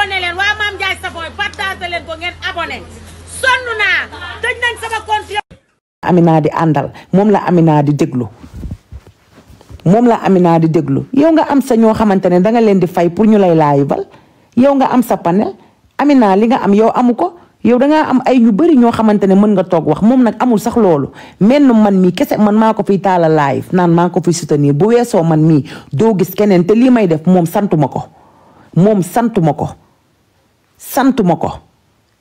abonné leen waa Mame Ndiaye Savon partagé leen ko ngeen abonné sonn naa tëj nañ sama compte. Amina di àndal moom la Amina di déglu yow nga am sa ñoo xamante ne danga leen di fay pour ñu lay laayibal yow nga am sa panel Amina li nga am yow amu ko yow dangaa am ay ñu bari ñoo xamante ne mën nga toog wax moom nag amul sax loolu menn man mii kese man maa ko fiy taala live naan maa ko fiy soutenir bu weesoo man mii doo gis keneen te lii may def moom santuma ko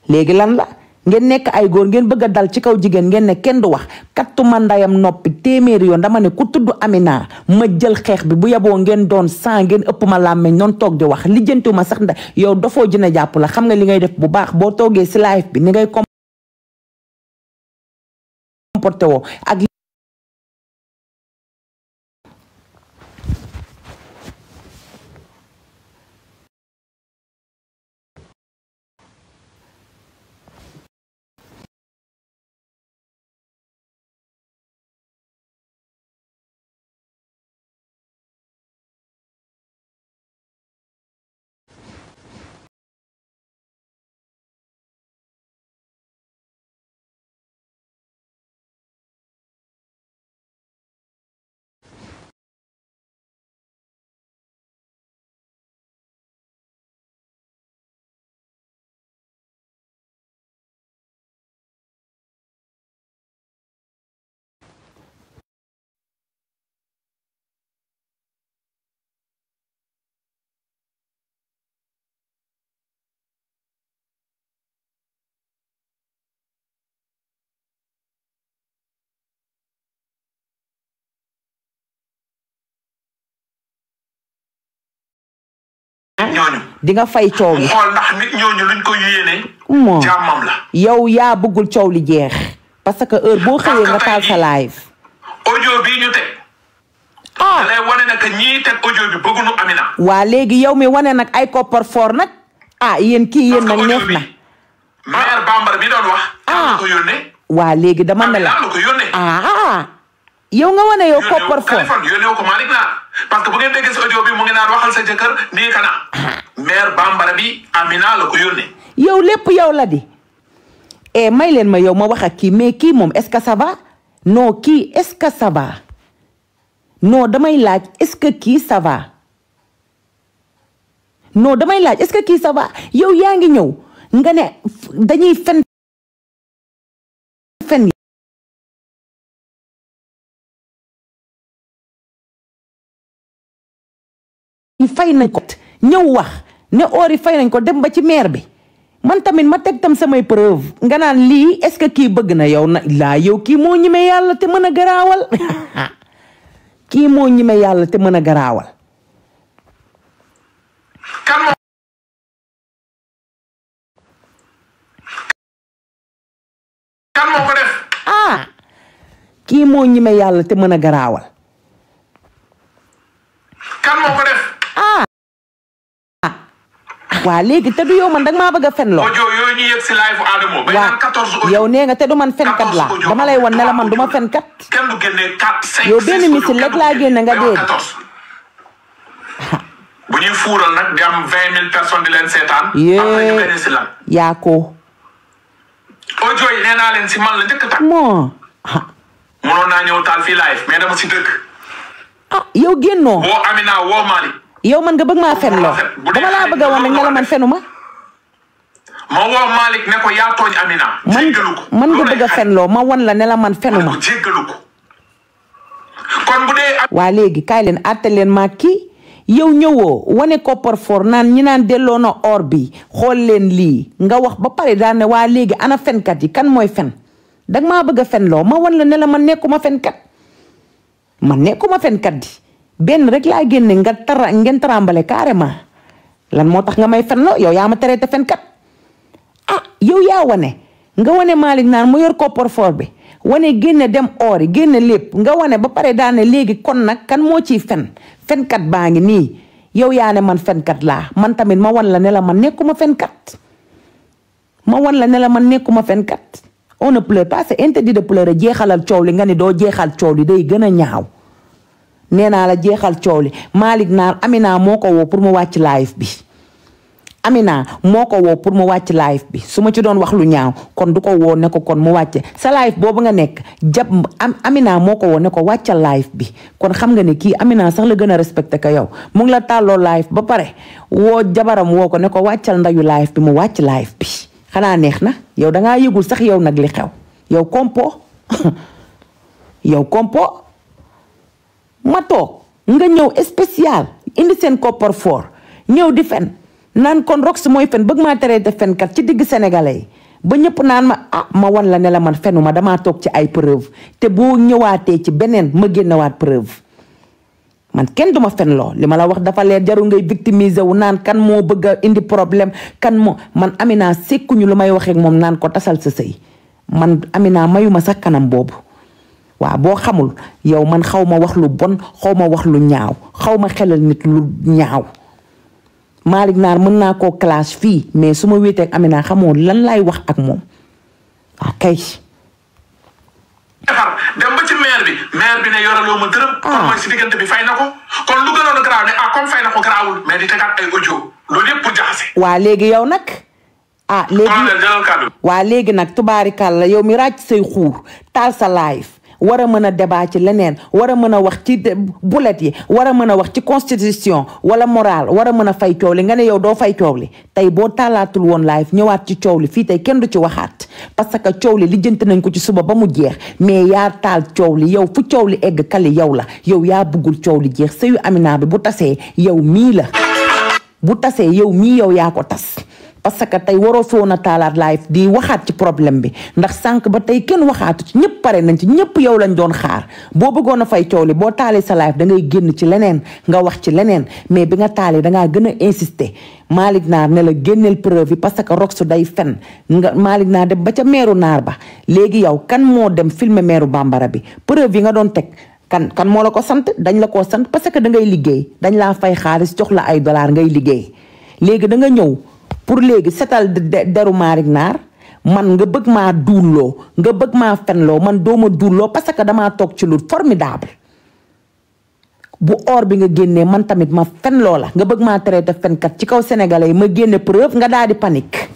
léegi lan la ngeen nekk ay góor ngeen bëgg a dal ci kaw jigéen ngeen ne kenn du wax kattuma ndayam noppi téeméeri yoon dama ne ku tudd Amina ma jël xeex bi bu yaboo ngeen doon 100 ngeen ëpp ma làmmeñ noonu toog di wax lijjantiwuma sax ndax yow dafoo jën a jàpp la xam nga li ngay def bu baax boo toogee si live bi ni ngay comporté woo ak di nga fay coow li xool ndax nit ñooñu luñ ko yéene jàmmam la yow yaa bëggul coow li jeex parce que heure boo xëyee nga taal sa live audio bii ñu teg da lay wane nag ñii teg audio bi bëgguñu Amina waa léegi yow mi wane nag ay koppar foor nag yéen kii yéen nag neex na maire Bambara bi doon wax la ko yónnee waa léegi dama ne la ko yónnee yow nga wane yow koppar foor yónnee ko Malick Naar parce que bu ngeen déggee si audio bi mu ngi naan waxal sa jëkkër nii kana maire Bambara bi Amina la ko yónnee yow lépp yow la di may leen ma yow ma wax ak kii mais kii moom est-ce que ça va non kii est-ce que ça va non damay laaj est-ce que kii ça va non damay laaj est-ce que kii ça va yow yaa ngi ñëw nga ne dañuy fen fay nañ ko ñëw wax ne oori fay nañ ko dem ba ci maire bi man tamit ma teg tam samay preuve nga naan lii est-ce que kii bëgg na yow na laa yow kii moo ñime yàlla te mën a garaawal kii moo ñime yàlla te mën a garaawal kan moo ko def kii moo ñime yàlla te mën a garaawal kan moo ko def waa léegi te du yow man danga maa bëgg a fen loo audio yooyu ñu yëg si live Adamo ba naan 14 audio yow nee nga te du man fenkat laa dama lay wan ne la man du ma fenkat kenn du génne 4 5 yow benn misil rek laa génne nga dee bu ñuy fuural nag di am 20 000 personnes di leen seetaan am na ñu benn si lan yaa ko audio yi nee naa leen si man la njëkk tak mënoon naa ñëw taal fii live mais dama si dëgg yow génnoo woo Amina woo Malick yow man nga bëgg maa fen loo dama laa bëgg a wan ne la man fenu ma woo Malick ne ko yaa tooñ Amina jéggalu ko man nga bëgg a fen loo ma wan la ne la man fenu ma jéggalu ko kon bu dee waa léegi kaay leen àtte leen maa kii yow ñëwoo wane koppar for naan ñi naan delloo na or bi xool leen lii nga wax ba pare daan ne waa léegi ana fenkat yi kan mooy fen danga maa bëgg a fen loo ma wan la ne la man nekkuma fenkat di benn rek laa génne ngeen tarambale carrément lan moo tax nga may fen loo yow yaa ma traité fenkat yow yaa wane nga wane Malick naan mu yor koppar for bi wane génne dem or yi génne lépp nga wane ba pare daan ne léegi kon nag kan moo ciy fenkat baa ngi nii yow yaa ne man fenkat laa man tamit ma wan la ne la man nekkuma fenkat on ne pleure pas c'est interdit de pleurer jeexalal coow li nga ni doo jeexal coow li day gën a ñaaw nee naa la jeexal coow li Malick Naar Amina moo ko woo pour mu wàcc live bi Amina moo ko woo pour mu wàcc live bi su ma ci doon wax lu ñaaw kon du ko woo ne ko kon mu wàcce sa live boobu nga nekk Amina moo ko woo ne ko wàccal live bi kon xam nga ne kii Amina sax la gën a respecté ka yow mu ngi la tàlloo live ba pare woo jabaram woo ko ne ko wàccal ndayu live bi mu wàcc live bi xanaa neex na yow dangaa yëgul sax yow nag li xew yow kompo yow kompo ma toog nga ñëw spécial indi seen coffre-fort ñëw di fen naan kon Rox mooy fen bëgg maa traité fenkat ci digg sénégalais yi ba ñëpp naan ma ma wan la ne la man fenuma damaa toog ci ay preuve te boo ñëwaatee ci beneen ma génnewaat preuve man kenn duma fen loo li ma la wax dafa leer jarul ngay victimiser wu naan kan moo bëgg a indi problème kan moo man Amina sekkuñu lu may waxeek moom naan ko tasal sa sëy man Amina mayuma sax kanam boobu waaw boo xamul yow man xaw ma wax lu bon xaw ma wax lu ñaaw xaw ma xelal nit lu ñaaw Malick Naar mën naa koo clash fii mais su ma wéetee ak Amina xamoo lan laay wax ak moom waaw kay. defar dem ba ci maire bi ne yoraloo ma dërëm. kon mooy si diggante bi fay na ko kon lu gënoon a garaaw ne comme fay na ko garaawul mais di tegaat ay audio loolu yëpp pour jaxase. waa léegi yow nag. léegi nag tubaarikàlla yow mi ràcc say xuur taal sa live war a mën a débat ci leneen war a mën a wax ci bulet yi war a mën a wax ci constitution wala moral war a mën a fay coow li nga ne yow doo fay coow li tey boo taalaatul woon live ñëwaat ci coow li fii tey kenn du ci waxaat parce que coow li lijjanti nañ ko ci suba ba mu jeex mais yaa taal coow li yow fu coow li egg kali yow la yow yaa bëggul coow li jeex sëyu Amina bi bu tasee yow mii la bu tasee yow mii yow yaa ko tas parce que tey waroo fi woon a taalaat live di waxaat ci problème bi ndax sànq ba tey kenn waxaatu ci ñëpp pare nañ ci ñëpp yow lañ doon xaar boo bëggoon a fay coow li boo taalee sa live da ngay génn ci leneen nga wax ci leneen mais bi nga taalee dangaa gën a insister Malick Naar ne la génneel preuve yi parce que Rox day fen nga Malick Naar dem ba ca meeru Naar ba léegi yow kan moo dem filmer meeru Bambara bi preuve yi nga doon teg kan moo la ko sant dañ la koo sant parce que da ngay liggéey dañ laa fay xaalis jox la ay dollar ngay liggéey léegi da nga ñëw pour léegi setal deru Malick Naar man nga bëgg maa duulloo nga bëgg maa fenloo man dooma duulloo parce que damaa toog ci lu formidable bu or bi nga génnee man tamit ma fenloo la nga bëgg maa traité fenkat ci kaw sénégalais yi ma génne preuve nga daal di panique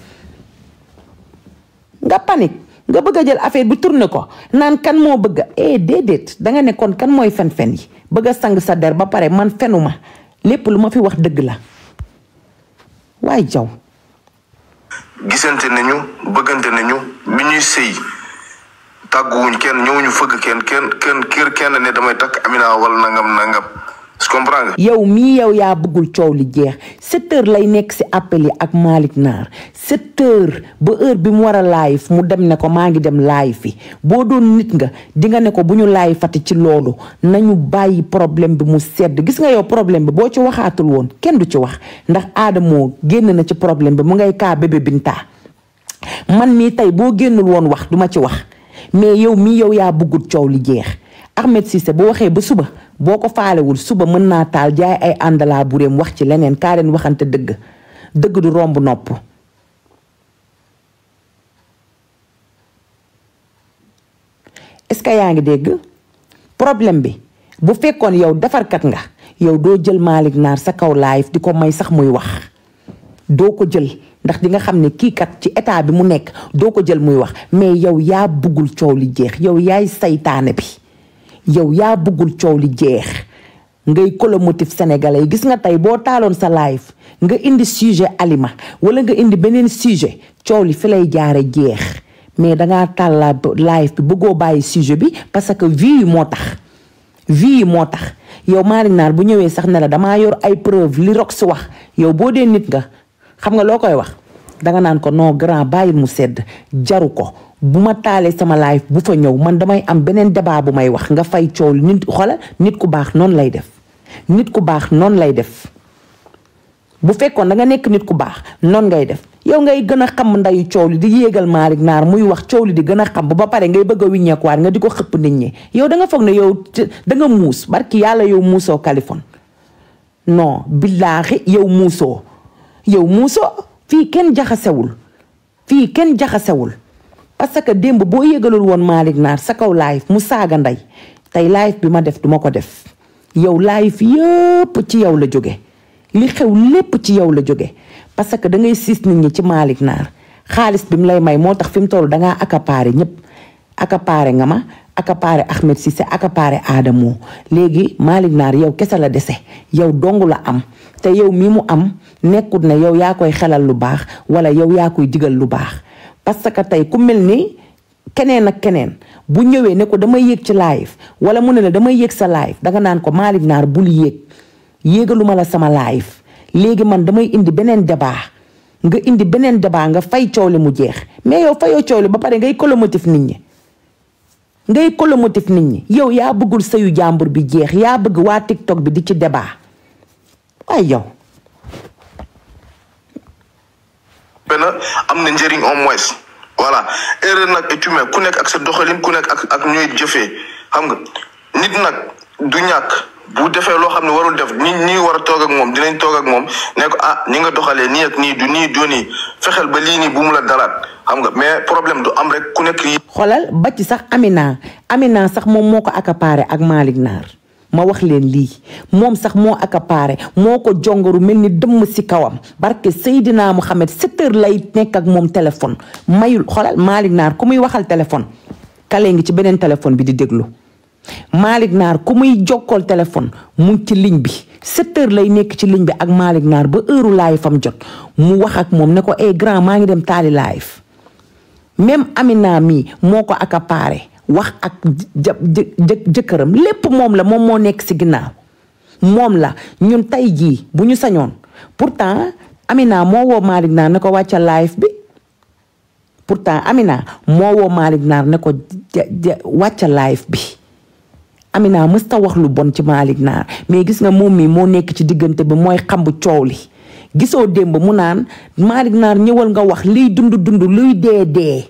nga bëgg a jël affaire bi tourné ko naan kan moo bëgg déedéet danga ne kon kan mooy fen-fen yi bëgg a sang sa der ba pare man fenuma lépp lu ma fi wax dëgg la waaye jaw gisante nañu bëggante nañu bi ñuy sëy tàgguwuñ kenn ñëwuñu fëgg kenn ne damay takk Amina wala nangam tu comprends nga. yow mii yow yaa bëggul coow li jeex 7 heures lay nekk si appel yi ak Malick Naar 7 heures ba heure bi mu war a live mu dem ne ko maa ngi dem live fi boo doon nit nga di nga ne ko bu ñu live fati ci loolu nañu bàyyi problème bi mu sedd gis nga yow problème bi boo ci waxaatul woon kenn du ci wax ndax Adamo génn na ci problème bi mu ngay kaa bébé Binta man mii tey boo génnul woon wax duma ci wax mais yow mii yow yaa bëggul coow li jeex Ahmed Cissé bu waxee ba suba boo ko faalewul suba mën naa taal jaay ay àndalaa buréem wax ci leneen kaa leen waxante dëgg du romb nopp est-ce que yaa ngi dégg problème bi bu fekkoon yow defarkat nga yow doo jël Malick Naar sa kaw live di ko may sax muy wax doo ko jël ndax di nga xam ne kii kat ci état bi mu nekk doo ko jël muy wax mais yow yaa bëggul coow li jeex yow yaay saytaane bi yow yaa bëggul coow li jeex ngay colomotif sénégalais yi gis nga tey boo taaloon sa live nga indi sujet Alima wala nga indi beneen sujet coow li fi lay jaare jeex mais dangaa taal live bi bëggoo bàyyi sujet bi parce que vie yi moo tax yow Malick Naar bu ñëwee sax ne la damaa yor ay preuve li Rox wax yow boo dee nit nga xam nga loo koy wax danga naan ko non grand bàyyil mu sedd jaru ko bu ma taalee sama live bu fa ñëw man damay am beneen débat bu may wax nga fay coow li nit ku baax noonu lay def nit ku baax noonu lay def bu fekkoon da nga nekk nit ku baax noonu ngay def yow ngay gën a xam ndayu coow li di yéegal Malick Naar muy wax coow li di gën a xam ba pare ngay bëgg a wiññeekuwaat nga di ko xëpp nit ñi yow da nga foog ne yow da nga muus barki yàlla yow muusoo Kaliphone non billaahi yow muusoo fii kenn jaxasewul parce que démb boo yégalul woon Malick Naar sa kaw live mu saaga ndey tey live bi ma def duma ko def yow live yëpp ci yow la jóge li xew lépp ci yow la jóge parce que da ngay siis nit ñi ci Malick Naar xaalis bi mu lay may moo tax fi mu toll dangaa accaparé ñëpp accaparé nga ma accaparé Ahmed Cissé accaparé Adamo léegi Malick Naar yow kese la dese yow dong la am te yow mi mu am nekkut ne yow yaa koy xelal lu baax wala yow yaa koy digal lu baax parce que tey ku mel ni keneen ak keneen bu ñëwee ne ko damay yéeg ci live wala mu ne la damay yéeg sa live danga naan ko Malick Naar bul yéegaluma la sama live léegi man damay indi beneen débat nga indi beneen débat nga fay coow li mu jeex mais yow fayoo coow li ba pare ngay colomotif nit ñi yow yaa bëggul sëyu jàmbur bi jeex yaa bëgg waa TikTok bi di ci débat waaye yow benn am na njëriñ au moins voilà erreur nag est humain ku nekk ak sa doxalin ku nekk ak ñooy jëfee xam nga nit nag du ñàkk bu defee loo xam ne warul def ñi war a toog ak moom dinañ toog ak moom ne ko ni nga doxalee nii ak nii du nii doo nii fexeel ba lii nii bu mu la dalaat xam nga mais problème du am rek ku nekk yi xoolal ba ci sax Amina sax moom moo ko accaparé ak Malick Naar ma wax leen lii moom sax moo accaparé moo ko jongaru mel ni dëmm si kawam barke Seydina Mouhamed 7 heures lay nekk ak moom téléphone mayul xoolal Malick Naar ku muy waxal téléphone kale ngi ci beneen téléphone bi di déglu Malick Naar ku muy jokkool téléphone mu ngi ci ligne bi 7 heures lay nekk ci ligne bi ak Malick Naar ba heure live fam jot mu wax ak moom ne ko grand maa ngi dem taali live même Amina mii moo ko accaparé wax ak jëkkëram lépp moom la moom moo nekk si ginnaaw moom la ñun tey jii bu ñu sañoon pourtant Amina moo woo Malick Naar ne ko wàccal live bi pourtant Amina moo woo Malick Naar ne ko wàccal live bi Amina mësta wax lu bon ci Malick Naar mais gis nga moom mii moo nekk ci diggante bi mooy xambu coow li gisoo démb mu naan Malick Naar ñëwal nga wax liy dund luy dee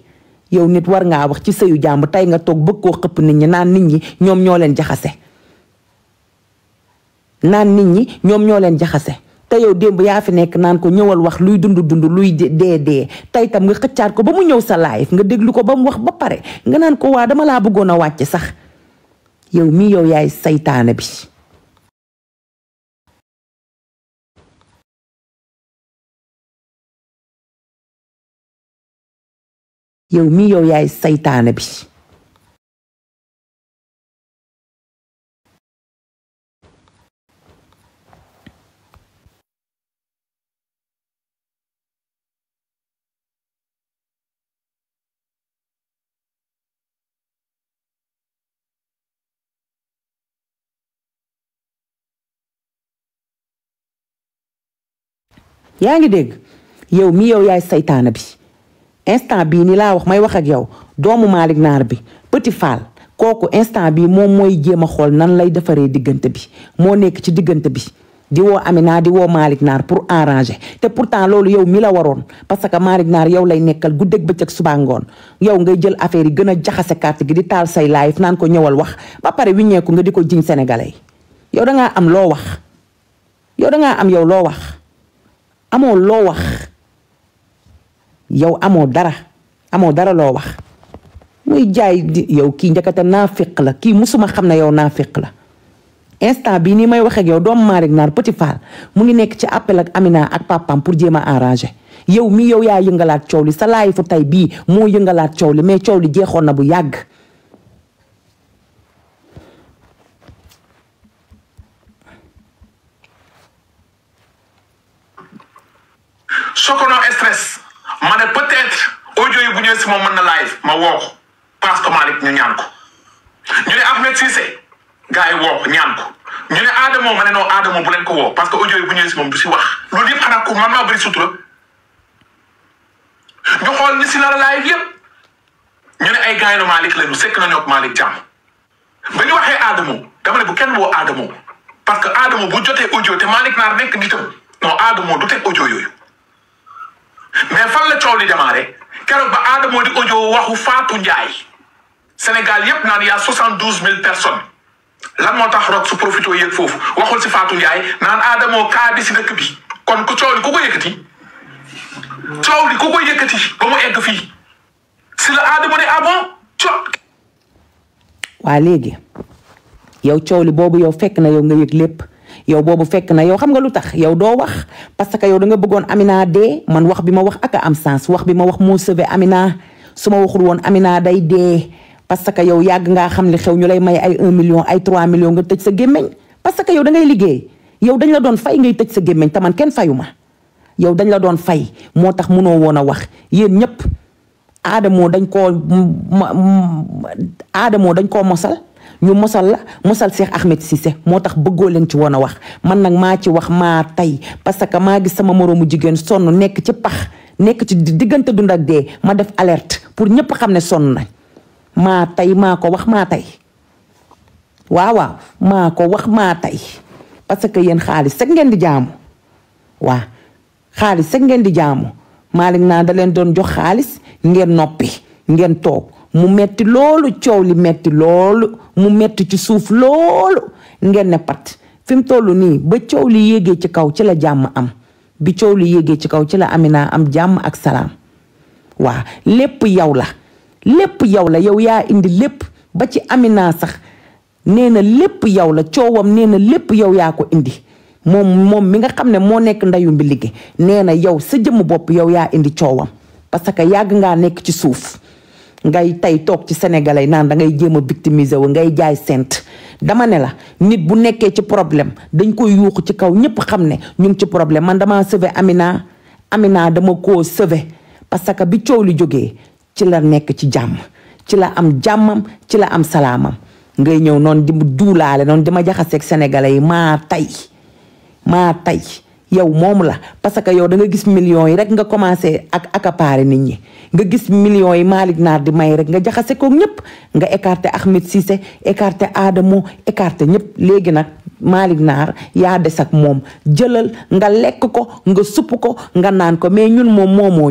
yow nit war ngaa wax ci sëyu jàmb tey nga toog bëgg koo xëpp nit ñi naan nit ñi ñoom ñoo leen jaxase te yow démb yaa fi nekk naan ko ñëwal wax luy dund luy dee tey tam nga xëccaat ko ba mu ñëw sa live nga déglu ko ba mu wax ba pare nga naan ko waa dama laa bëggoon a wàcc sax yow mii yow yaay saytaane bi yaa ngi dégg yow mii yow yaay saytaane bi instant bii ni laa wax may wax ak yow doomu Malick Naar bi Petit Fall kooku instant bii moom mooy jéem a xool nan lay defaree diggante bi moo nekk ci diggante bi di woo Amina di woo Malick Naar pour arranger te pourtant loolu yow mi la waroon parce que Malick Naar yow lay nekkal guddeeg bëccëg suba ngoon yow ngay jël affaire yi gën a jaxase carte gi di taal say live naan ko ñëwal wax ba pare wiññeeku nga di ko jiñ sénégalais yow dangaa am loo wax loo wax amoo loo wax yow amoo dara loo wax muy jaay yow kii njëkkate naafiq la kii musuma xam ne yow naafiq la instant bii nii may wax ak yow doomu Malick Naar Petit Fall mu ngi nekk ci appel ak Amina ak papam pour jéem a arranger yow mii yow yaa yëngalaat coow li sa laay fu tey bii moo yëngalaat coow li mais coow li jeexoon na bu yàgg. Sokono stress ma ne peut-être audio yi bu ñëwee si moom mën na live ma woo ko parce que Malick ñu ñaan ko ñu ne Ahmed Cissé gars yi woo ko ñaan ko ñu ne Adamo ma ne non Adamo bu leen ko woo parce que audio yi bu ñëwee si moom du si wax loolu yëpp xanaa ko man maa bëri sutura ñu xool ni si la live yëpp ñu ne ay gars yi Malick lañu sekk nañoo ak Malick jàmm ba ñu waxee Adamo dama ne bu kenn woo Adamo parce que Adamo bu jotee audio te Malick Naar nekk nitam non Adamo du teg audio yooyu. mais fan la coow li démarré keroog ba Adamo di audio waxu Fatou Ndiaye Sénégal yépp naan y a 72 000 personnes lan moo tax rek su profité yëg foofu waxul si Fatou Ndiaye naan Adamo kaa bi si dëkk bi kon ku coow li ku ko yëkkati ba mu egg fii si la Adamo ne ah bon waa léegi yow coow li boobu yow fekk na yow nga yëg lépp yow boobu fekk na yow xam nga lu tax yow doo wax parce que yow da nga bëggoon Amina dee man wax bi ma wax ak a am sens wax bi ma wax moo sauvé Amina su ma waxul woon Amina day dee parce que yow yàgg ngaa xam li xew ñu lay may ay 1 million ay 3 millions nga tëj sa gémmiñ parce que yow da ngay liggéey yow dañ la doon fay ngay tëj sa gémmiñ te man kenn fayu ma yow dañ la doon fay moo tax mënoo woon a wax yéen ñëpp Adamo dañ koo mosal ñu mosal la mosal Cheikh Ahmed Cissé moo tax bëggoo leen ci woon a wax man nag maa ci wax maa tey parce que maa gis sama moroomu jigéen sonn nekk ci pax nekk ci diggante dund ak dee ma def alerte pour ñëpp xam ne sonn nañ maa tey maa ko wax maa tey waaw maa ko wax maa tey parce que yéen xaalis rek ngeen di jaamu waa xaalis rek ngeen di jaamu Malick naa da leen doon jox xaalis ngeen noppi ngeen toog mu metti loolu coow li metti loolu mu metti ci suuf loolu ngeen ne pat fi mu toll nii ba coow li yéegee ci kaw ci la jàmm am bi coow li yéegee ci kaw ci la Amina am jàmm ak salaam waa lépp yow la yow yaa indi lépp ba ci Amina sax nee na lépp yow la coowam nee na lépp yow yaa ko indi moom mi nga xam ne moo nekk ndayu mbi liggéey nee na yow sa jëmm bopp yow yaa indi coowam parce que yàgg ngaa nekk ci suuf ngay tey toog ci sénégalais naan da ngay jéem a victimiser wu ngay jaay sent dama ne la nit bu nekkee ci problème dañ koy yuuxu ci kaw ñëpp xam ne ñu ngi ci problème man damaa sauver Amina dama koo sauver parce que bi coow li jógee ci la nekk ci jàmm ci la am jàmmam ci la am salaamam ngay ñëw noonu di duulaale noonu di ma jaxaseeg sénégalais yi maa tey yow moomu la parce que yow da nga gis millions yi rek nga commencé ak accaparer nit ñi nga gis millions yi Malick Naar di may rek nga jaxase ko ñëpp nga écarté Ahmed Cissé écarté Adamo écarté ñëpp léegi nag Malick Naar yaa des ak moom jëlal nga lekk ko nga supp ko nga naan ko mais ñun moom moomoo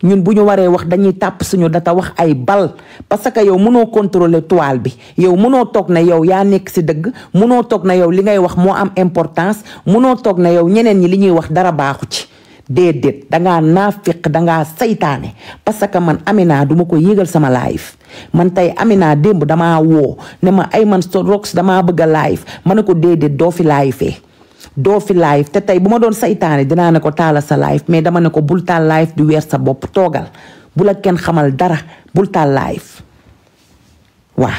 ñun bu ñu waree wax dañuy tàpp suñu data wax ay bal parce que yow mënoo contrôler toile bi yow mënoo toog na yow yaa nekk si dëgg mënoo toog na yow li ngay wax moo am importance mënoo toog na yow ñeneen ñi li ñuy wax dara baaxu ci déedéet dangaa naafiq dangaa saytaane parce que man Amina duma ko yégal sama live man tey Amina démb damaa woo ne ma ay man Rox damaa bëgg a live ma ne ko déedéet doo fi live te tey bu ma doon saytaane dinaa ne ko taala sa live mais dama ne ko bul taal live di weer sa bopp toogal bu la kenn xamal dara bul taal live waa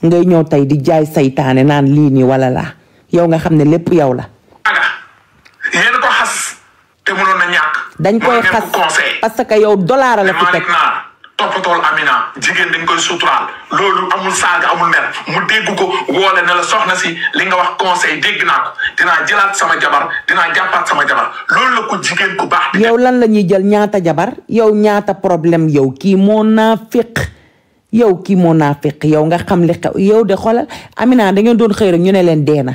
ngay ñëw tey di jaay saytaane naan lii nii wala laa yow nga xam ne lépp yow la yéen ko xas te mënoon na ñàkk dañ koy xas parce que yow dollar la fi teg toppatool Amina jigéen dañ koy suturaal loolu amul saaga amul mer mu dégg ko woole ne la soxna si li nga wax conseil dégg naa ko dinaa jëlaat sama jabar dinaa jàppaat sama jabar loolu la ko jigéen ku baax yow lan la ñuy jël ñaata jabar yow ñaata problème yow kii moo naafiq yow nga xam li xew yow de xoolal Amina da ngeen doon xëy rek ñu ne leen dee na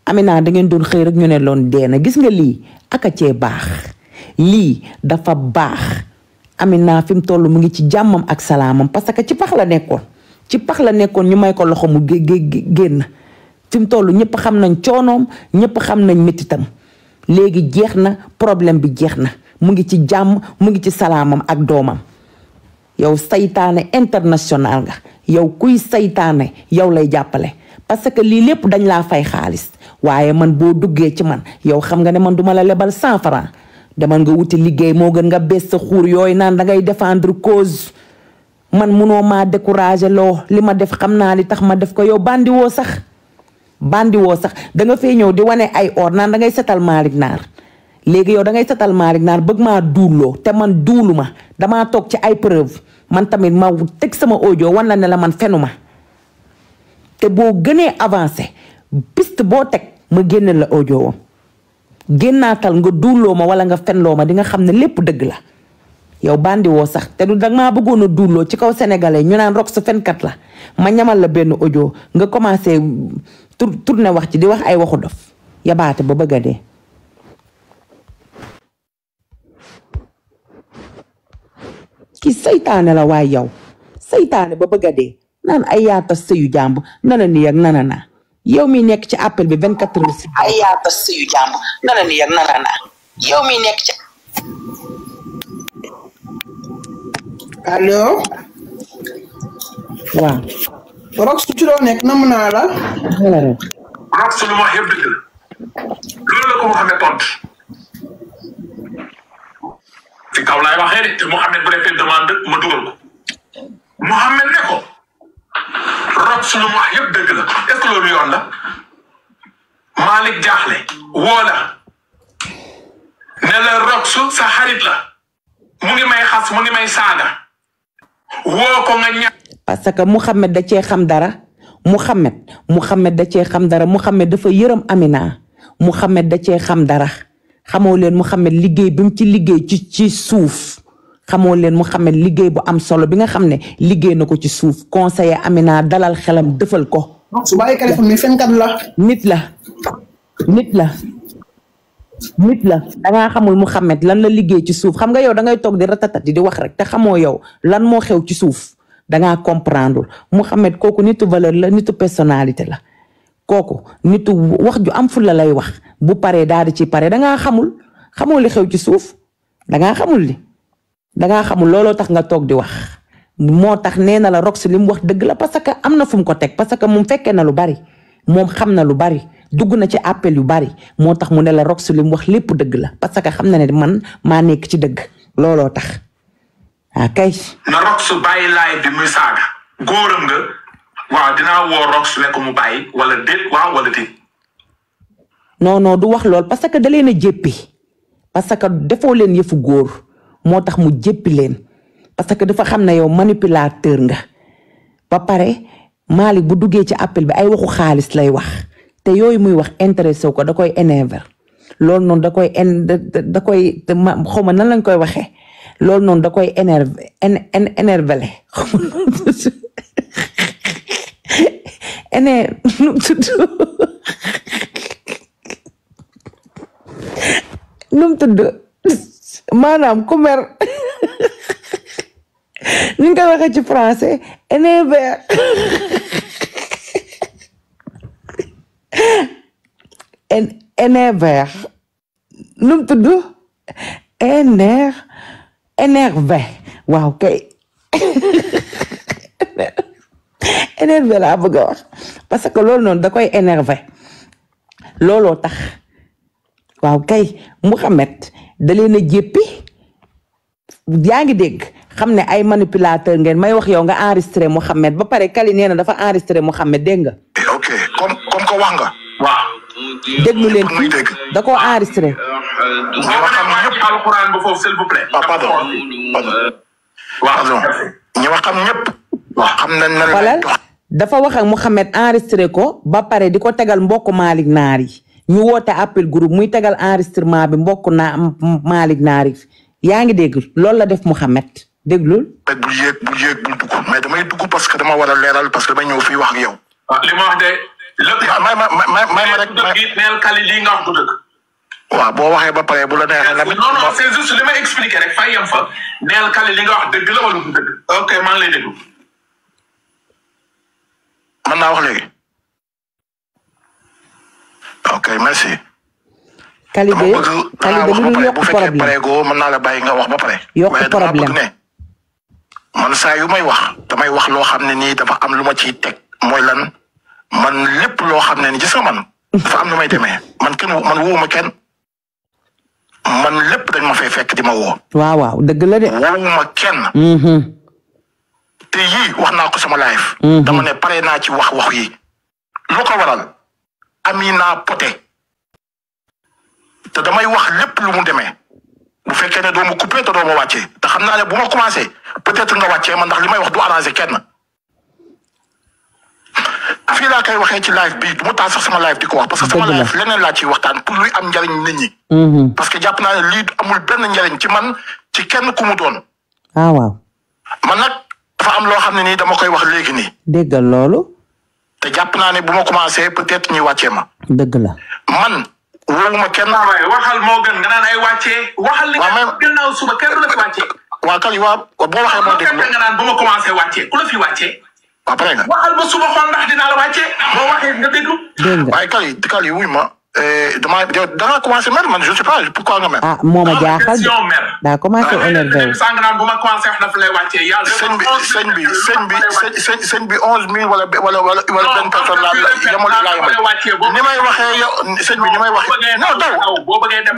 Amina da ngeen doon xëy rek ñu ne loon dee na gis nga lii aka cee baax lii dafa baax Amina fi mu toll mu ngi ci jàmmam ak salaamam parce que ci pax la nekkoon ñu may ko loxo mu génn fi mu toll ñëpp xam nañ coonoom ñëpp xam nañ métitam léegi jeex na problème bi jeex na mu ngi ci jàmm mu ngi ci salaamam ak doomam yow saytaane international nga yow kuy saytaane yow lay jàppale parce que lii lépp dañ laa fay xaalis waaye man boo duggee ci man yow xam nga ne man duma la lebal 100 francs demal nga wuti liggéey moo gën nga bees sa xuur yooyu naan dangay défendre cause man munoo maa décourager loo li ma def xam naa li tax ma def ko yow bandiwoo sax danga fee ñëw di wane ay or naan dangay setal Malick Naar léegi yow dangay setal Malick Naar bëgg maa duuloo te man duulu ma damaa toog ci ay preuve man tamit ma teg sama audio wan la ne la man fenu ma te boo gënee avancé piste boo teg ma génne la audio wam génnaatal nga duuloo ma wala nga fenloo ma di nga xam ne lépp dëgg la yow bandi woo sax te du danga maa bëggoon a duuloo ci kaw sénégalais ñu naan Rox fenkat la ma ñamal la benn audio nga commencé tourné wax ci di wax ay waxu dof yabaate ba bëgg a dee ki saytaane la waaye yow saytaane ba bëgg a dee naan ay yaata sëyu jàmb nana ni ak nana naa yow mi nekk ci appel bi 24 heures si ay yaata sëyu jàmb nana ni ak nana naa yow mi nekk ci allo waaw rox ci loo nekk nam naa la. rox lu ma wax yëpp dëgg la loolu la ko Mouhamed tontu ci kaw laay waxee de te Mouhamed bu defee demande ma dugal ko Mouhamed ne ko rox lu ma wax yëpp dëgg la est-ce que loolu yoon la Malick jaaxle woo la ne la rox sa xarit la mu ngi may xas mu ngi may saaga woo ko nga ña. parce que Mouhamed da cee xam dara Mouhamed da cee xam dara Mouhamed dafa yërëm Amina Mouhamed da cee xam dara xamoo leen Mouhamed liggéey bi mu ci liggéey ci suuf xamoo leen Mouhamed liggéey bu am solo bi nga xam ne liggéey na ko ci suuf conseiller Amina dalal xelam defal ko. su bàyyi Kaliphone mi fenkat la. nit la dangaa xamul Mouhamed lan la liggéey ci suuf xam nga yow dangay toog di ratatati di wax rek te xamoo yow lan moo xew ci suuf dangaa comprendre Mouhamed kooku nitu valeur la nitu personnalité la kooku nitu wax ju am fulla lay wax bu paree daal di ci pare dangaa xamul li xew ci suuf dangaa xamul looloo tax nga toog di wax moo tax nee na la Rox li mu wax dëgg la parce que am na fu mu ko teg parce que moom fekkee na lu bari moom xam na lu bari dugg na ci appel yu bari moo tax mu ne la Rox li mu wax lépp dëgg la parce que xam na ne man maa nekk ci dëgg looloo tax kay. na Rox bàyyi laay bi muy saaga góoram nga waaw dinaa woo Rox ne ko mu bàyyi wala déet waaw wala déet. non du wax lool parce que da leen a jéppi parce que defoo leen yëfu góor moo tax mu jéppi leen parce que dafa xam ne yow manipulateur nga ba pare Malick bu duggee ci appel bi ay waxu xaalis lay wax te yooyu muy wax intéressé ko da koy énerver loolu noonu da koy xaw ma nan lañ koy waxee loolu noonu da koy énervelé nu mu tudd maanaam ku mer ni nga koy waxee ci français énervé nu mu tudd énervé waaw kay énervé laa bëgg a wax parce que loolu noonu da koy énervé looloo tax waaw kay Mouhamed da leen a jéppi yaa ngi dégg xam ne ay manipulateur ngeen may wax yow nga enregistré Mouhamed ba pare Kali nee na dafa enregistré Mouhamed dégg nga. ok comme que wax nga. waaw. déglu leen kii da koo enregistré. ñoo xam ñëpp alxuraan ba foofu s'il vous plaît. pardon. waaw. ñi ma xam ñëpp. waaw xam nañ ne xoolal dafa wax ak Mouhamed enregistré ko ba pare di ko tegal mbokk Malick Naar yi ñu woote appel groupe muy tegal enregistrement bi mbokk Malick Naar yi yaa ngi dégg loolu la def Mouhamed déglul. bul yéeg bul dugg mais damay dugg parce que dama war a leeral parce que damay ñëw fii wax ak yow. li ma wax de. lépp may ma rek neel Kali lii nga wax du dëgg. waaw boo waxee ba pare bu la neexee tamit. non c'est juste li may expliquer rek fay yam fa neel Kali li nga wax dëgg la wala du dëgg. ok maa ngi lay déglu. mën naa wax léegi. ok merci. Kali de lu yokk bu fekkee problème pare goo mën naa la bàyyi nga wax ba pare. yokk problème ne man saa yu may wax damay wax loo xam ne nii dafa am lu ma ciy teg mooy lan man lépp loo xam ne ni gis nga man. dafa am lu may demee man woowuma kenn man lépp dañ ma fay fekk di ma woo. waaw dëgg la de. woowuma kenn. te yii wax naa ko sama live. dama ne pare naa ci wax yi. lu ko waral Amina Poté te damay wax lépp lu mu demee bu fekkee ne doo ma coupé te doo ma wàccee te xam naa ne bu ma commencé peut-être nga wàccee man ndax li may wax du arrangé kenn fii laa koy waxee ci live bi du ma taal sax sama live di ko wax parce que sama live leneen laa ciy waxtaan pour luy am njariñ nit ñi. parce que jàpp naa ne lii amul benn njariñ ci man ci kenn ku mu doon. waaw. man nag dafa am loo xam ne nii dama koy wax léegi nii. déggal loolu. te jàpp naa ne bu ma commencé peut-être ñuy wàccee ma. dëgg la. man woowuma kenn. waaw waxal moo gën nga naan ay wàccee. waxal li nga gannaaw suba kenn du la fi wàccee. waa Kali waa boo waxee moo déglu nga naan bu ma commencé wàccee ku la fi wàccee. waa pare nga. waxal ba suba xool ndax dinaa la wàccee boo waxee nga déglu. dégg nga waaye Kali wuy ma da nga commencé mer man je sais pas pourquoi nga mer. ah moo ma jaaxal daa commencé énervé wu. sànq naan bu ma commencé wax dafa lay wàccee yàlla. sëñ bi 11000 wala 20 personnes laa yemal ni may waxee yow sëñ bi ni may waxee. non daw boo bëggee dem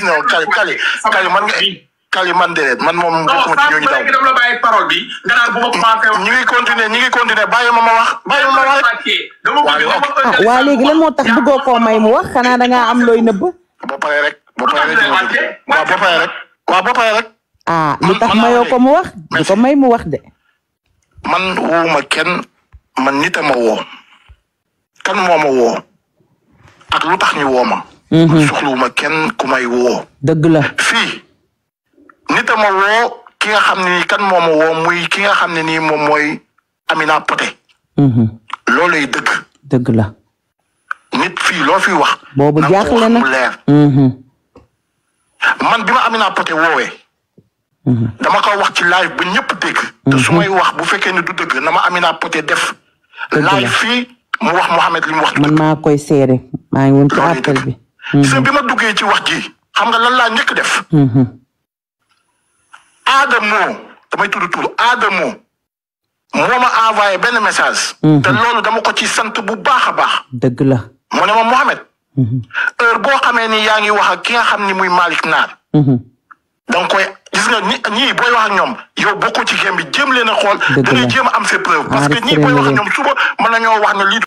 non Kali man nga Kali man déedéet man moom. non saa bu nekk dama la bàyyi parole bi. nga naan bu ma commencé wax. ñi ngi continuer bàyyi ma wax. waa léegi lan moo tax bëggoo koo may mu wax xanaa da ngaa am looy nëbb. ba pare rek. waaw ba pare rek. ah lu tax mayoo ko mu wax. du ko may mu wax de. man woowuma kenn man nit a ma woo. kan moo ma woo. ak lu tax ñu woo ma. soxluwuma kenn ku may woo. dëgg la fii nit a ma woo ki nga xam ne nii kan moo ma woo muy ki nga xam ne nii moom mooy Amina Poté. loolay dëgg. dëgg la. nit fii loo fi wax. boobu jaaxle na mu leer. man bi ma Amina Poté woowee. dama ko wax ci live ba ñëpp dégg. te su may wax bu fekkee ni du dëgg na ma Amina Poté def. live fii mu wax Mouhamed li mu wax. man maa koy seere maa ngi woon ci appel bi. bi ma duggee ci wax ji xam nga lan laa njëkk def. Adamo damay tudd tur Adamo moo ma envoyé benn message. te loolu dama ko ci sant bu baax a baax. dëgg la. mu ne ma Mouhamed. heure boo xamee ni yaa ngi wax ak ki nga xam ni muy Malick Naar. donc koy gis nga ñii booy wax ak ñoom yow bokkoo ci game bi jéem leen a xool. dëgg la da ngay jéem a am ses preuves. parce que ñii booy wax ak ñoom suba mën nañoo wax ne lii du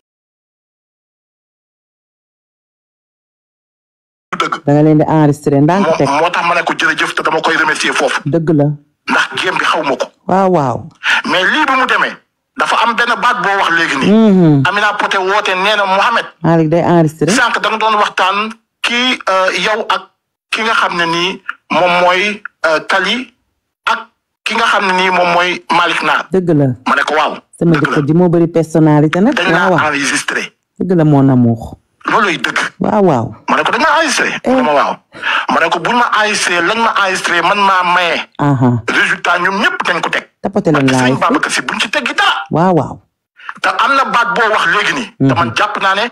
dëgg. da nga leen di enregistré ndànk teg. moo tax ma ne ko jërëjëf te dama koy remercier foofu. dëgg la. ndax game bi xaw ma ko. waaw. mais lii bi mu demee dafa am benn baat boo wax léegi nii. Amina Poté woote nee na Mouhamed. Malick day enregistré. sànq da nga doon waxtaan kii yow ak ki nga xam ne nii moom mooy Kali ak ki nga xam ne nii moom mooy Malick Naar. dëgg la. ma ne ko waaw. sama jëkkër ji moo bëri personnalité nag. dañ laa enregistré. dëgg la mon amour. looluy dëgg. waaw. ma ne ko dañ ma enregistré. ma ne ma waaw. ma ne ko buñ ma enregistré lañ ma enregistré man maa maye. résultat ñoom ñëpp dañ ko teg. tapote leen laay sëñ Babacar Si buñ ci teggi dara. waaw. te am na baat boo wax léegi nii. te man jàpp naa ne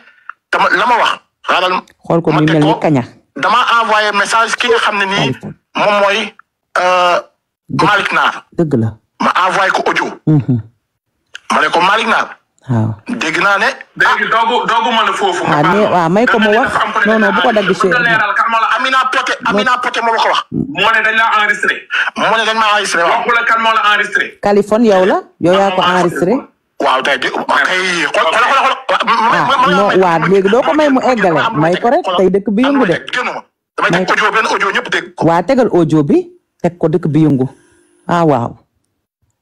te la ma wax. xaaral xool ko muy mel ni kaña. dama envoyé message ki nga xam ne nii moom mooy Malick Naar. dëgg la. ma envoyé ko audio. ma ne ko Malick Naar. waaw. dégg naa ne. léegi doogu ma la foofu. waaw may ko mu wax non bu ko dagg ci. Amina Poté moo ko wax. moo ne dañ la enregistré. moo ne dañ ma enregistré waaw. waxu la kan moo la enregistré. Californie yow la yow yaa ko enregistré. waaw tey waaw léegi doo ko may mu eggale may ko rek tey dëkk bi yëngu de. damay teg audio benn audio ñëpp dégg ko. waa tegal audio bi teg ko dëkk bi yëngu. waaw.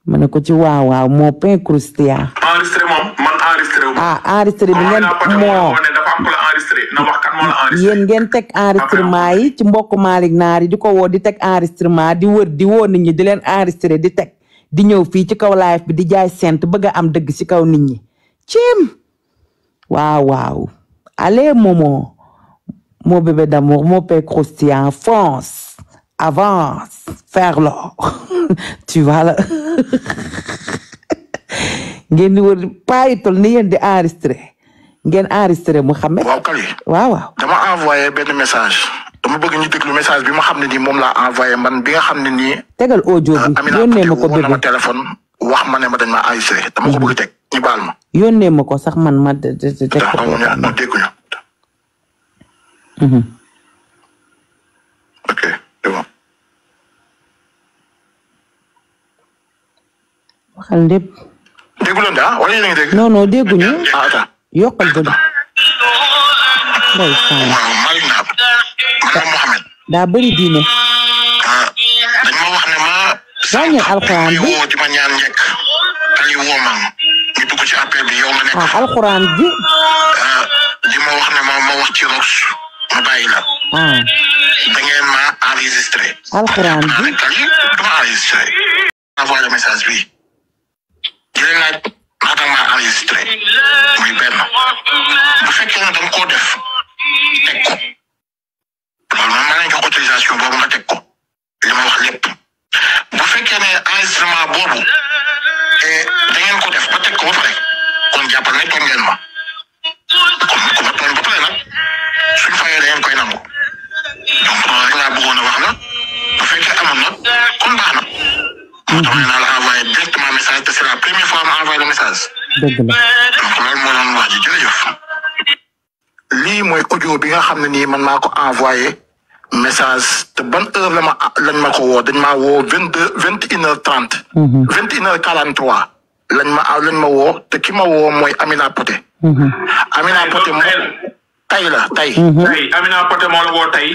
ma ne ko ci waaw moo pain croustillant. enregistré moom man enregistré wu. enregistré bi ngeen moo. dafa am ko la enregistré na wax kan moo la enregistré. yéen ngeen teg enregistrement yi ci mbokk Malick Naar yi di ko woo di teg enregistrement di wër di woo nit ñi di leen enregistré di teg di ñëw fii ci kaw live bi di jaay sent bëgg a am dëgg ci kaw nit ñi. cim waaw. allez Momo mon bébé d'amour mon pain croustillant fonce avance faire-le tu vois la ngeen di wër payitol ni yéen di enregistré ngeen enregistré Mouhamed. waaw Kali. waaw. dama envoyé benn message. dama bëgg ñu déglu message bi ma xam ne nii moom laa envoyé man bi nga xam ne nii. tegal audio bi yónnee ma ko bébé ma téléphone wax ma ne ma dañ ma enregistré dama ko bëgg teg ñu baal ma. yónnee ma ko sax man ma teg ko. non dégguñu. ok c'est bon. waxal lépp. déggu leen de wala yéen a ngi dégg. non dégguñu. yokkal ba. waaw Malick Naar. man Mouhamed. daa bëri diine. dañ ma wax ne ma. wàññi alxuraan bi woo di ma ñaan njëkk. Kali woo ma ñu dugg ci appel bi yow nga nekk. alxuraan bi. di ma wax ne ma wax ci Rox ma bàyyi la. da ngeen ma enregistré. alxuraan bi. Kali dama enregistré. envoyé le message bi. di leen laaj naata maa enregistré. muy benn. bu fekkee ne danga koo def. teg ko. loolu man maa leen jox autorisation boobu nga teg ko. li ma wax lépp. bu fekkee ne enregistrement boobu. da ngeen ko def ba teg ko ba pare. kon jàppal ne tooñ ngeen ma. kon ku ma tooñ ba pare nag. envoyé le message. dëgg la loolu moo doon wax ji jërëjëf. lii mooy audio bi nga xam ne nii man maa ko envoyé message te ban heure lañ ma ko woo dañ maa woo 21h30. 21h43 lañ ma woo te ki ma woo mooy Amina Poté. Amina Poté moom tey la tey. tey Amina Poté moo la woo tey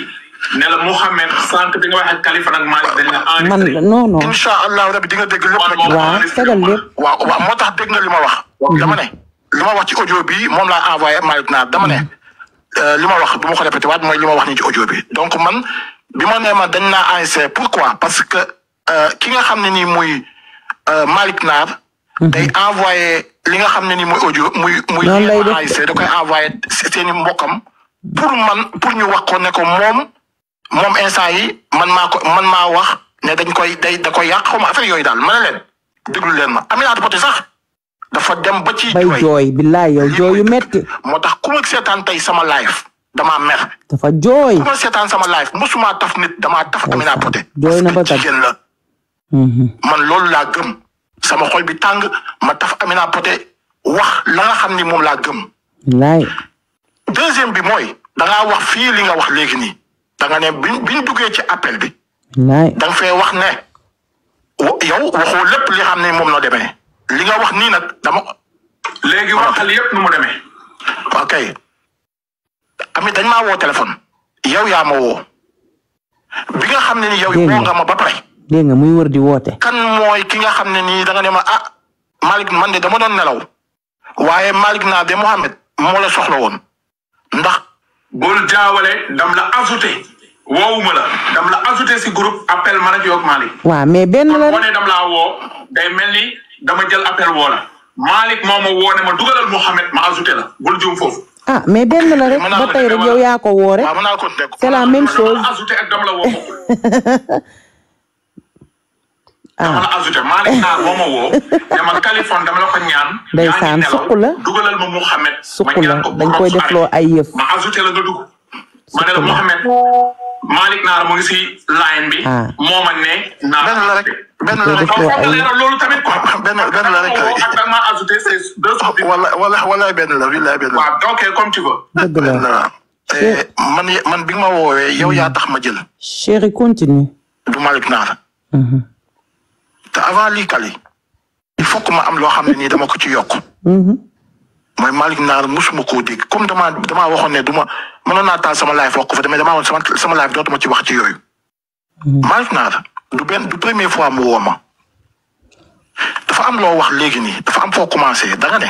ne la Mouhamed sànq bi nga wax ak Khalifa ak Malick dañ la enregistré. man non. incha allah rabi di nga dégg lépp rek. waaw tegal lépp. waaw moo tax dégg nga li ma wax. dama ne li ma wax ci audio bi moom laa envoyé Malick Naar dama ne li ma wax du ma ko répété waat mooy li ma wax nii ci audio bi donc man bi ma nee ma dañ naa enregistré pourquoi parce que ki nga xam ne nii muy Malick Naar. day envoyé li nga xam ne nii muy audio muy enregistré da koy envoyé seeni mbokkam pour ñu wax ko ne ko moom instant yi man maa wax ne da koy yàq xaw ma affaire yooyu daal ma ne leen déglu leen ma Aminata Poté sax dafa dem ba ci jooy billaay yow jooy yu metti moo tax ku ma seetaan tey sama live damaa mer dafa jooy ku ma seetaan sama live musuma taf nit damaa taf Aminata Poté jooy na ba tey jigéen la man loolu laa gëm sama xol bi tàng ma taf Amina Poté wax la nga xam ni moom laa gëm. wallaay. deuxième bi mooy da ngaa wax fii li nga wax léegi nii da nga ne bi ñu duggee ci appel bi. wallaay da nga fee wax ne yow waxoo lépp li xam ne moom noo demee li nga wax nii nag dama. léegi waxal yépp nu mu demee. ok Ami dañ maa woo téléphone. yow yaa ma woo. bi nga xam ne ni yow woo nga ma ba pare. dégg nga muy wër di woote. kan mooy ki nga xam ne nii da nga ne ma Malick man de dama doon nelaw waaye Malick Naar de Mouhamed moo la soxla woon ndax. bul jaawale dam la ajouté woowuma la dam la ajouté si groupe appel man ak yow ak Malick. waaw mais benn la rek dam laa woo day mel ni dama jël appel woo la Malick moo ma woo ne ma dugalal Mouhamed ma ajouté la bul juum foofu. mais benn la rek ba tey rek yow yaa ko woo rek. c'est la même chose. ajouté ak dam la woo dama la ajouté Malick Naar moo ma woo ne ma Kaliphone dama la ko ñaan. ndeysaan suq la dugalal ma Mouhamed. suq la dañ koy defloo ay yëf. ma ajouté la nga dugg. ma ne la Mouhamed Malick Naar mu ngi si line bi. moo ma ne. benn la rek benn la rek loolu tamit quoi. benn la rek ak da nga maa ajouté c'est deux choses. wala benn la billaay benn la. waaw ok comme tu veux. dëgg la man bi nga ma woowee yow yaa tax ma jël. chéri continue. du Malick Naar. te avant lii Kali il faut que ma am loo xam ne nii dama ko ci yokk. mooy Malick Naar musuma koo dégg comme damaa waxoon ne mënoon naa taal sama live wax ko fa demee damaa woon sama live dootuma ci wax ci yooyu. Malick Naar du première fois mu woo ma dafa am loo wax léegi nii dafa am foo commencé da nga ne.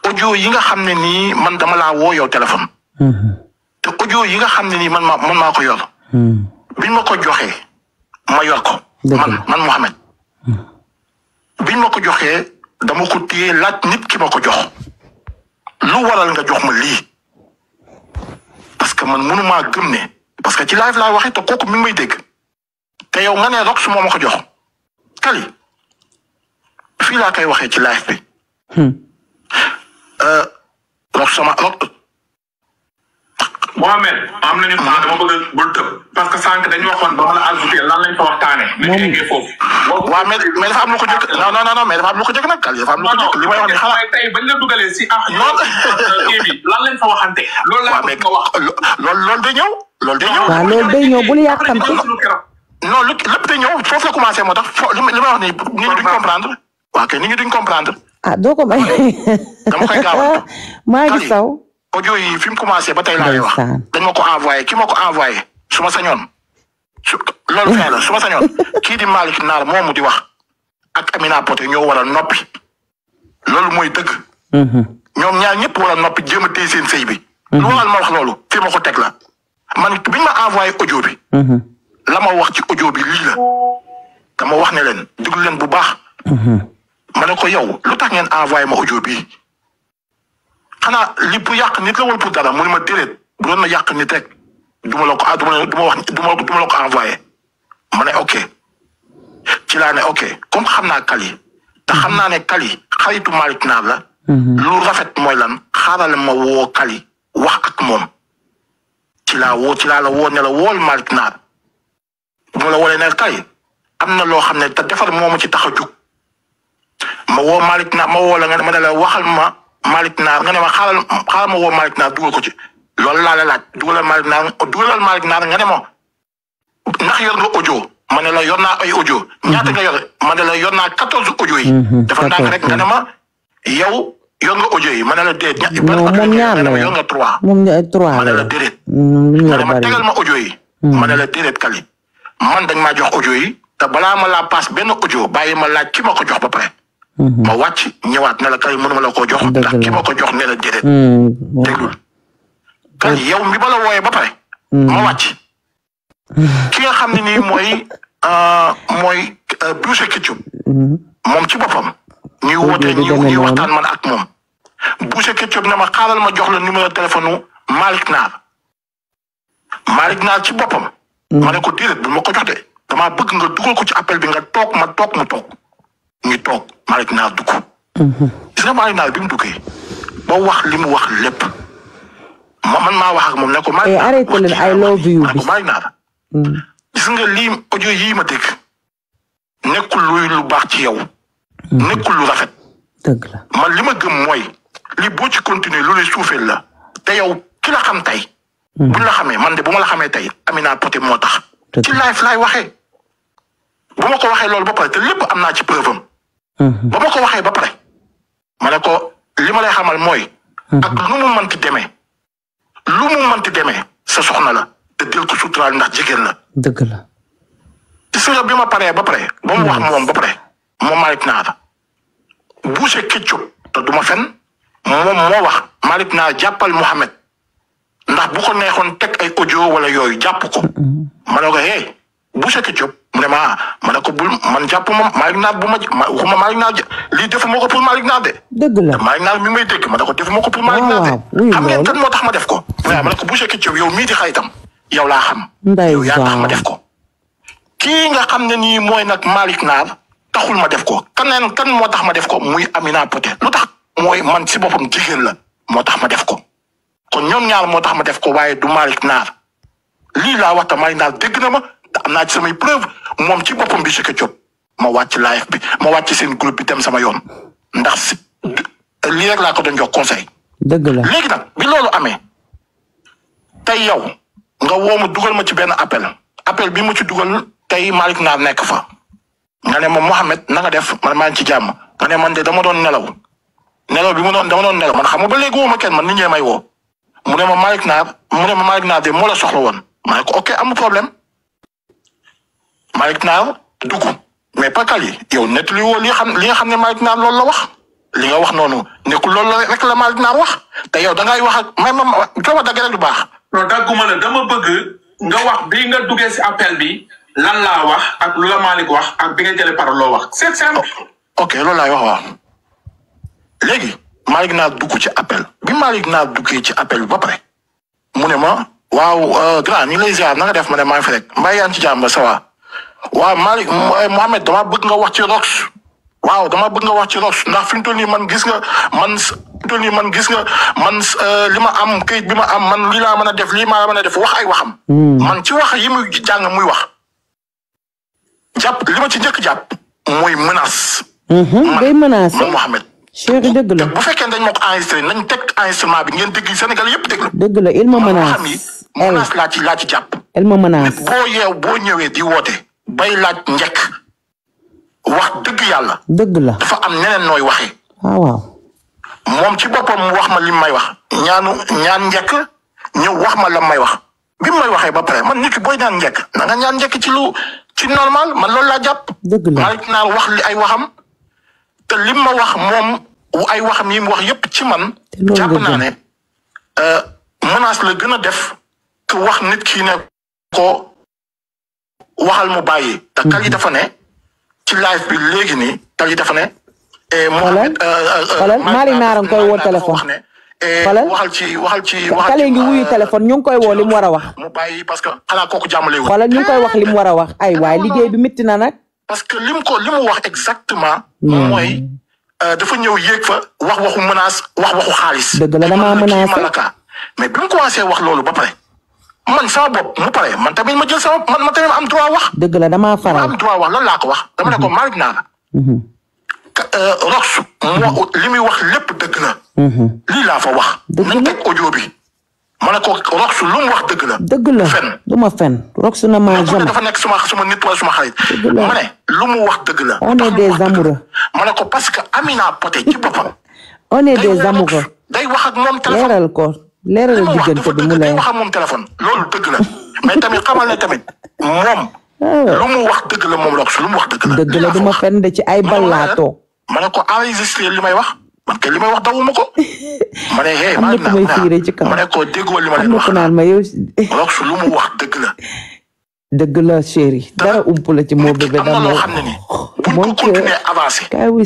audio yi nga xam ne nii man dama laa woo yow téléphone. te audio yi nga xam ne nii man maa ko yor. biñ ma ko joxee ma yor ko. man Mouhamed biñ ma ko joxee dama ko téye laaj nit ki ma ko jox lu waral nga jox ma lii parce que man mënumaa gëm ne parce que ci live laa waxee te kooku mi ngi may dégg te yow nga ne Rox moo ma ko jox Kali fii laa koy waxee ci live bi Rox Mohamed am nañu temps dama bëgg bul tëb parce que sànq dañu waxoon ba ma la ajouté lan lañ fa waxtaanee. nañu yeggee foofu. waaw mais dafa am lu ko jëkk non mais dafa am lu ko jëkk nag Kali dafa am lu ko jëkk li may wax ni xalaat tey bañ la dugalee si kii bi lan lañ fa waxante. loolu laa bëgg nga wax. loolu day ñëw. loolu day ñëw waaw loolu day ñëw bul yàkkamti. non lépp day ñëw foofu la commencé moo tax li may wax nii nit ñi duñ comprendre. waaw kay nit ñi duñ comprendre. doo ko may. dama koy gaawal. maa ngi saw. audio yi fi mu commencé ba tey laa lay wax dañ ma ko envoyé ki ma ko envoyé su ma sañoon loolu fee la su ma sañoon kii di Malick Naar moomu di wax ak Amina Poté ñoo war a noppi loolu mooy dëgg. ñoom ñaar ñëpp war a noppi jéem a téye seen sëy bi. lu waral ma wax loolu fi ma ko teg la man biñ ma envoyé audio bi. la ma wax ci audio bi lii la dama wax ne leen déglu leen bu baax. ma ne ko yow lu tax ngeen envoyé ma audio bi. xanaa li pour yàq nit la wala pour dara mu ne ma déedéet bu doon na yàq nit rek du ma la ko envoyé ma ne ok ci laa ne ok comme xam naa Kali te xam naa ne Kali xaritu Malick Naar la. lu rafet mooy lan xaaral ma woo Kali wax ak moom ci laa la woo ne la wool Malick Naar bu ma la woolee ne Kali am na loo xam ne te defar moomu ci tax a jug woo Malick Naar ma woo la nga ne ma ne la waxal ma Malick Naar nga ne ma xaaral ma woo Malick Naar dugal ko ci loolu laa la laaj dugalal Malick Naar nga ne ma ndax yor nga audio ma ne la yor naa ay audio ñaata nga yor ma ne la yor naa 14 audio yi. dafa ndànk rek nga ne ma yow yor nga audio yi ma ne la déedéet. moom ñaar la yor nga 3. moom 3 ma ne la déedéet. ma ne ma tegal ma audio yi. ma ne la déedéet Kali man dañ maa jox audio yi te balaa ma laa paas benn audio bàyyi ma laaj ki ma ko jox ba pare. ma wàcc ñëwaat ne la Kali mënuma la koo jox. ndax ki ma ko jox ne la déedéet. déglul Kali yow mi ba la wooyee ba pare. ma wàcc. ki nga xam ne nii mooy Boucher Ketchup. moom ci boppam. ñuy woote ñuy waxtaan man ak moom. Boucher Ketchup ne ma xaaral ma jox la numéro téléphone nu Malick Naar ci boppam. ma ne ko déedéet bu ma ko jox de damaa bëgg nga dugal ko ci appel bi nga toog ma toog mu toog. ñu toog Malick Naar dugg. gis nga Malick Naar bi mu duggee ba wax li mu wax lépp man maa wax ak moom ne ko. Malick Naar arrêté leen I love you bi Malick Naar gis nga lii audio yii ma dégg nekkul lu baax ci yow. nekkul lu rafet. dëgg la man li ma gëm mooy li boo ci continuer lu lay suufeel la te yow ki la xam tey. buñ la xamee man de bu ma la xamee tey Amina Poté moo tax. ci live laay waxee. bu ma ko waxee loolu ba pare te lépp am naa ci preuve am. ba ma ko waxee ba pare ma ne ko li ma lay xamal mooy. ak lu mu mënti demee sa soxna la te del ko suturaal ndax jigéen la. dëgg la. gis nga bi ma paree ba pare ba mu wax moom ba pare moom Malick Naar Boucher Ketchup te du ma fen moom moo wax Malick Naar jàppal Mouhamed ndax bu ko neexoon teg ay audio wala yooyu jàpp ko. ma ne ko hey Boucher Ketchup mu ne ma ne ko bul man jàpp ma Malick Naar bu ma waxuma Malick Naar lii defuma ko pour Malick Naar de. dëgg la Malick Naar mi may dégg ma ne ko defuma ko pour Malick Naar de. xam ngeen kan moo tax ma def ko. ma ne ko Boucher Ketchup yow mii di xaritam yow laa xam. yow yaa tax ma def ko. kii nga xam ne nii mooy nag Malick Naar taxul ma def ko kan moo tax ma def ko muy Amina Poté lu tax mooy man si boppam jigéen la moo tax ma def ko kon ñoom ñaar moo tax ma def ko waaye du Malick Naar lii laa wax te Malick Naar dégg na ma te am naa ci samay preuve moom ci boppam bi si ko jot ma wàcc live bi ma wàcc seen groupe bi dem sama yoon ndax si lii rek laa ko doon jox conseil. dëgg la léegi nag bi loolu amee tey yow nga woo ma dugal ma ci benn appel bi mu ci dugal tey Malick Naar nekk fa. nga ne ma Mouhamed na nga def man maa ngi ci jàmm nga ne man de dama doon nelaw bi dama doon nelaw man xam nga ba léegi woo ma kenn man nit ñee may woo mu ne ma Malick Naar de moo la soxla woon ma ne ko ok amul problème Malick Naar dugg mais pakal yi yow nettali woo li nga xam ne Malick Naar loolu la wax li nga wax noonu nekkul loolu rek la Malick Naar wax te yow da ngay wax ak may ma cooba dagg rek du baax. non dagguma la dama bëgg nga wax bi nga duggee si appel bi. lan laa wax ak lu la Malick wax ak bi nga jëlee parole loo wax c'est simple. ok loolu laay wax waaw léegi Malick Naar dugg ci appel bi Malick Naar duggee ci appel bi ba pare mu ne ma waaw grand ñu ngi lay ziar na nga def ma ne maa ngi fi rek mbaa yaa ngi ci jàmm ça va waaw Malick Mouhamed dama bëgg nga wax ci Rox waaw dama bëgg nga wax ci Rox ndax fi mu toll nii man gis nga man li ma am kayit bi ma am man lii laa mën a def lii maa mën a def wax ay waxam. man ci wax yi muy jàng muy wax. jàpp li ma ci njëkk jàpp mooy menace. day menace man Mouhamed. chéri dëgg la bu fekkee dañ ma ko enregistré nañ teg enregistrement bi ngeen dégg Sénégal yëpp déglu. dëgg la il ma menace. menace laa ci jàpp. il ma menace. boo ñëwee di woote. bay laaj njëkk. wax dëgg yàlla. dëgg la dafa am neneen nooy waxee. waaw. moom ci boppam mu wax ma li may wax. ñaan njëkk ñëw wax ma la may wax. bi may waxee ba pare man nit ki booy ñaan njëkk na nga ñaan njëkk ci normal man loolu laa jàpp. dëgg la Malick Naar wax li ay waxam te lim ma wax moom ay waxam yi mu wax yépp ci man. jàpp naa ne menace la gën a def que wax nit ki ne ko waxal mu bàyyi. te Kali dafa ne ci live bi léegi nii Kali dafa ne. xoolal Malick Naar a ngi koy woo téléphone. xoolal waxal ci Kali ngi wuyu téléphone ñu ngi koy woo li mu war a wax. mu bàyyi parce que xanaa kooku jàmmale wu. xoolal ñu ngi koy wax li mu war a wax ay waay liggéey bi métti na nag. parce que li mu wax exactement. mooy dafa ñëw yéeg fa wax waxu menace wax waxu xaalis. dëgg la damaa menacé mais bi mu commencé wax loolu ba pare man sama bopp mu pare man tamit ma jël man tamit ma am droit wax. dëgg la damaa faral ma am droit wax lan laa ko wax. dama ne ko Malick Naar Rox moo li muy wax lépp dëgg la. lii laa fa wax. nañ teg audio bi. ma ne ko Rox lu mu wax dëgg la. dëgg la du ma fen Rox na ma jamais. dafa nekk suma nit wala suma xarit. ma ne lu mu wax dëgg la. on est des amoureux. ma ne ko parce que Amina Poté ci boppam. on est des amoureux. day wax ak moom téléphone. leeral ko leeral diggante bi mu lay wax ak moom téléphone loolu dëgg la mais tamit xamal ne tamit moom. lu mu wax dëgg la moom Rox lu mu wax dëgg la. dëgg la du ma fen de ci ay ballaatoo. ma ne ko enregistré li may wax man kay li may wax dawuma ko. ma ne hey am na ku may fiire ci kaw. ma ne ko déggoo li ma leen am na wax ku naan ma yow. Rox lu mu wax dëgg la. dëgg la chéri dara ump la ci moo bébé am na loo xam ne ni buñ ko continuer avancé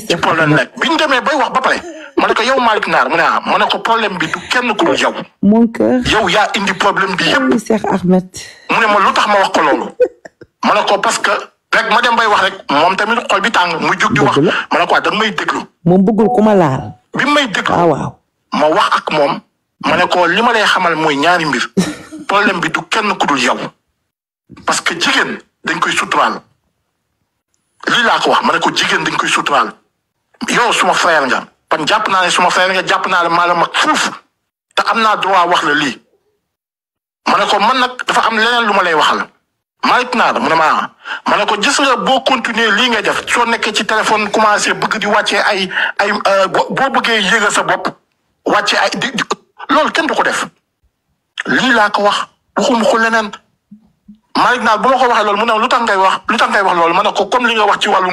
ci problème nekk biñ demee bay wax ba pare ma ne ko yow Malick Naar mu ne ah ma ne ko problème bi du kenn ku dul yow. mon cœur yow yaa indi problème bi yëpp. oui Cheikh Ahmed. mu ne ma lu tax ma wax ko loolu. ma ne ko parce que rek ma dem bay wax rek moom tamit xol bi tàng muy jóg di wax ma ne ko da nga may déglu. moom bëggul ku ma laal. bi may déglu waaw. ma wax ak moom ma ne ko li ma lay xamal mooy ñaari mbir problème bi du kenn ku dul yow parce que jigéen dañ koy suturaal lii laa ko wax ma ne ko jigéen dañ koy suturaal yow suma frère nga pan jàpp naa ne suma frère nga jàpp naa ne maa la mag fuuf te am naa droit wax la lii ma ne ko man nag dafa am leneen lu ma lay waxal Malick Naar mu ne ma ne ko gis nga boo continuer lii ngay def soo nekkee ci téléphone commencé bëgg di wàccee ay boo bëggee yéegal sa bopp wàccee ay loolu kenn du ko def lii laa ko wax waxuma ko leneen Malick Naar bu ma ko waxee loolu mu ne lu tax ngay wax loolu ma ne ko comme li nga wax ci wàllu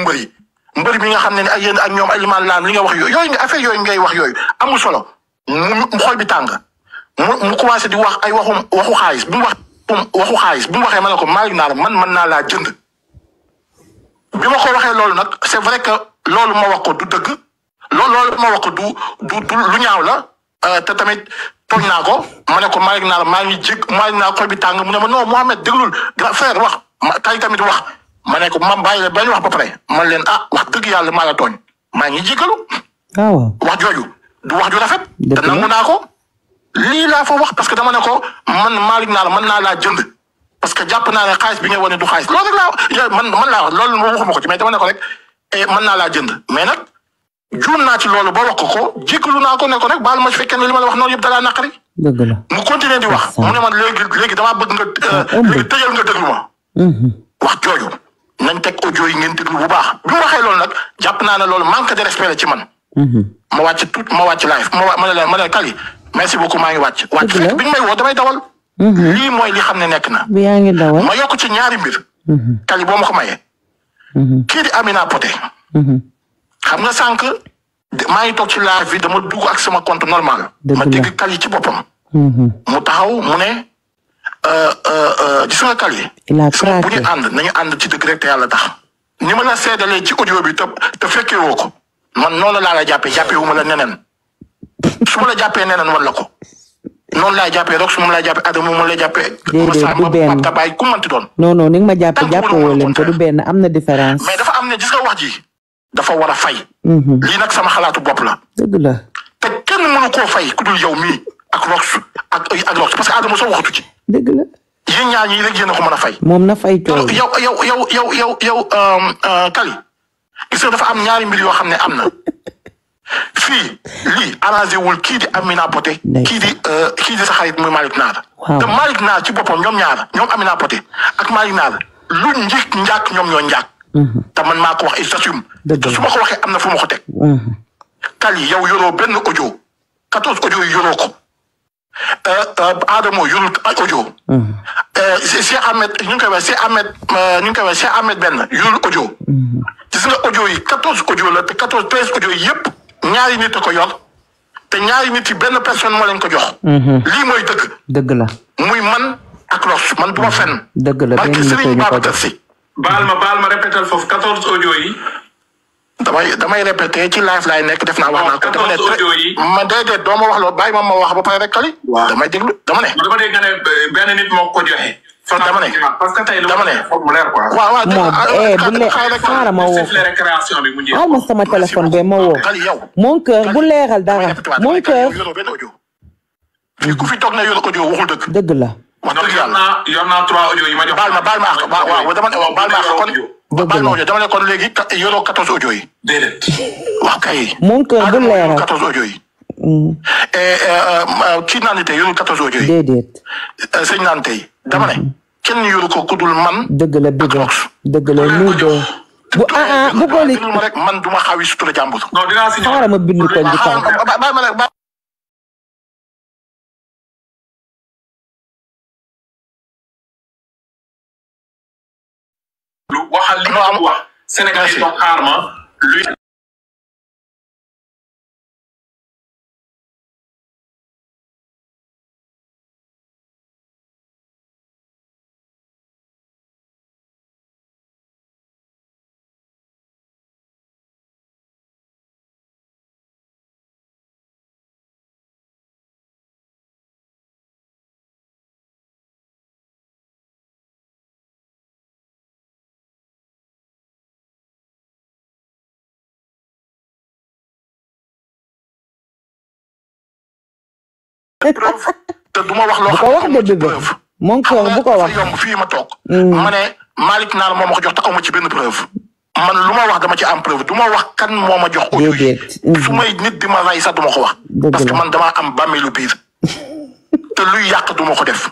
mbëri mi nga xam ne ak yéen ak ñoom ay limaan laan li nga wax yooyu nga affaire yooyu ngay wax yooyu amul solo mu xol bi tàng mu commencé di wax ay waxu xaalis bi mu waxee ma ne ko Malick Naar man mën naa laa jënd bi ma ko waxee loolu nag c'est vrai que loolu ma wax ko du dëgg loolu ma wax ko du lu ñaaw la te tamit tooñ naa ko ma ne ko Malick Naar maa ngi Malick Naar xol bi tàng mu ne ma non Mohamed déglul grand frère wax kay tamit wax ma ne ko ma bàyyi la bañ wax ba pare man leen wax dëgg yàlla maa la tooñ maa ngi jégalu. waaw wax jooju du wax ju rafet. te nangu naa ko lii laa fa wax parce que dama ne ko man Malick Naar mën naa laa jënd parce que jàpp naa ne xaalis bi nga wane du xaalis loolu rek laa man laa wax loolu waxuma ko ci mais dama ne ko rek mën naa laa jënd mais nag juum naa ci loolu ba wax ko jégalu naa ko ne ko rek baal ma su fekkee ne li ma la wax noonu yëpp dalaa naqari. dëgg la mu continuer di wax mu ne man léegi damaa bëgg nga léegi tëjal nga déglu ma. wax jooju nañ teg audio yi ngeen déglu bu baax bi mu waxee loolu nag jàpp naa ne loolu manque de respect la ci man. ma wàcc live ma ne Kali merci beaucoup maa ngi wàcc. fekk bi ñu may woo damay dawal. lii mooy li xam ne nekk na. bi yaa ngi dawal ma yokk ci ñaari mbir. Kali boo ma ko mayee. kii di Amina Poté. xam nga sànq maa ngi toog ci live bi dama dugg ak sama compte normal. ma dégg Kali ci boppam. mu taxaw mu ne gis nga Kali. bu ñu nañu ànd ci dëgg rek te yàlla tax. ni ma la seedalee ci audio bi te fekkee woo ko man noonu laa la jàppee wu ma la neneen su ma la jàppee neneen wan la ko noonu laay jàppee rek su ma la jàppee Adama mu la jàppee. déedéet du benn Pape Tabaay ku mënti doon. non ni nga ma jàppee woo leen ko du benn am na différence. mais dafa am ne gis nga wax ji dafa war a fay. lii nag sama xalaatu bopp la. dëgg la. te kenn mënu koo fay ku dul yow mii ak Rox ak Rox parce que Adama soo waxatu ci. dëgg la. yéen ñaar ñii rek yéen a ko mën a fay. moom na fay coow. yow Kali gis nga dafa am ñaari mbir yoo xam ne am na fii lii arrangé wul kii di Amina Poté. kii di sa xarit muy Malick Naar. te Malick Naar ci boppam ñoom Amina Poté ak Malick Naar lu njàkk ñoom ñoo njàkk. te man maa ko wax et j'assume. te su ma ko waxee am na fu ma ko teg. Kali yow yoroo benn audio 14 audio yi yoroo ko. Adamo yorul audio. Cheikh Ahmed ñu ngi koy wax Cheikh Ahmed benn yorul audio. gis nga audio yi 14 audio la te 13 audio yi yëpp ñaari nit a ko yor te ñaari nit yi benn personne moo leen ko jox. lii mooy dëgg. dëgg la. muy man ak Rox man du ma fenn. dëgg la benn nit Serigne Babacar Sy. baal ma répétal foofu 14 audio yi. damay répété ci live laay nekk def naa wax naa ko. 14 audio yi ma déedéet doo ma wax loolu bàyyi ma wax ba pare rek Kali. waaw damay déglu dama ne. dama dégg nga ne benn nit moo ko joxe. dama ne parce que tey lu mu leer quoi. waaw xaaral ma woo récréation bi mu jeex. ma sama téléphone be ma woo. Kali yow. mon cœur bu leeral dara. mon cœur. fii ku fi toog na yor audio waxul dëgg. dëgg la. wax dëgg yàlla yor naa 3 audio yi ma jox. baal ma waaw dama ne baal ma kon dëgg la dama ne kon léegi yoroo 14 audio yi. déedéet. wax kay. mon cœur bu leeral 14 audio yi. kii naan tey yorul 14 audio yi. déedéet. sëñ naan tey dama ne. kenn yoru ko ku dul man. dëgg la dëgg la nous deux. bu ko li ma rek man duma xawi sutura jàmbur. non dinaa si ñëw. xaaral ma bind ko ji kaw. lu waxal li ma wax. Sénégal yi doon xaar ma luy. te du ma wax loo xam ne preuve mon cœur bu ko wax yomb fii ma toog ma ne Malick Naar moo ma ko jox te aw ma ci benn preuve man lu ma wax dama ci am preuve du ma wax kan moo ma jox audio yi su may nit di ma ray sax du ma ko wax parce que man damaa am bàmmeelu biir te luy yàq du ma ko def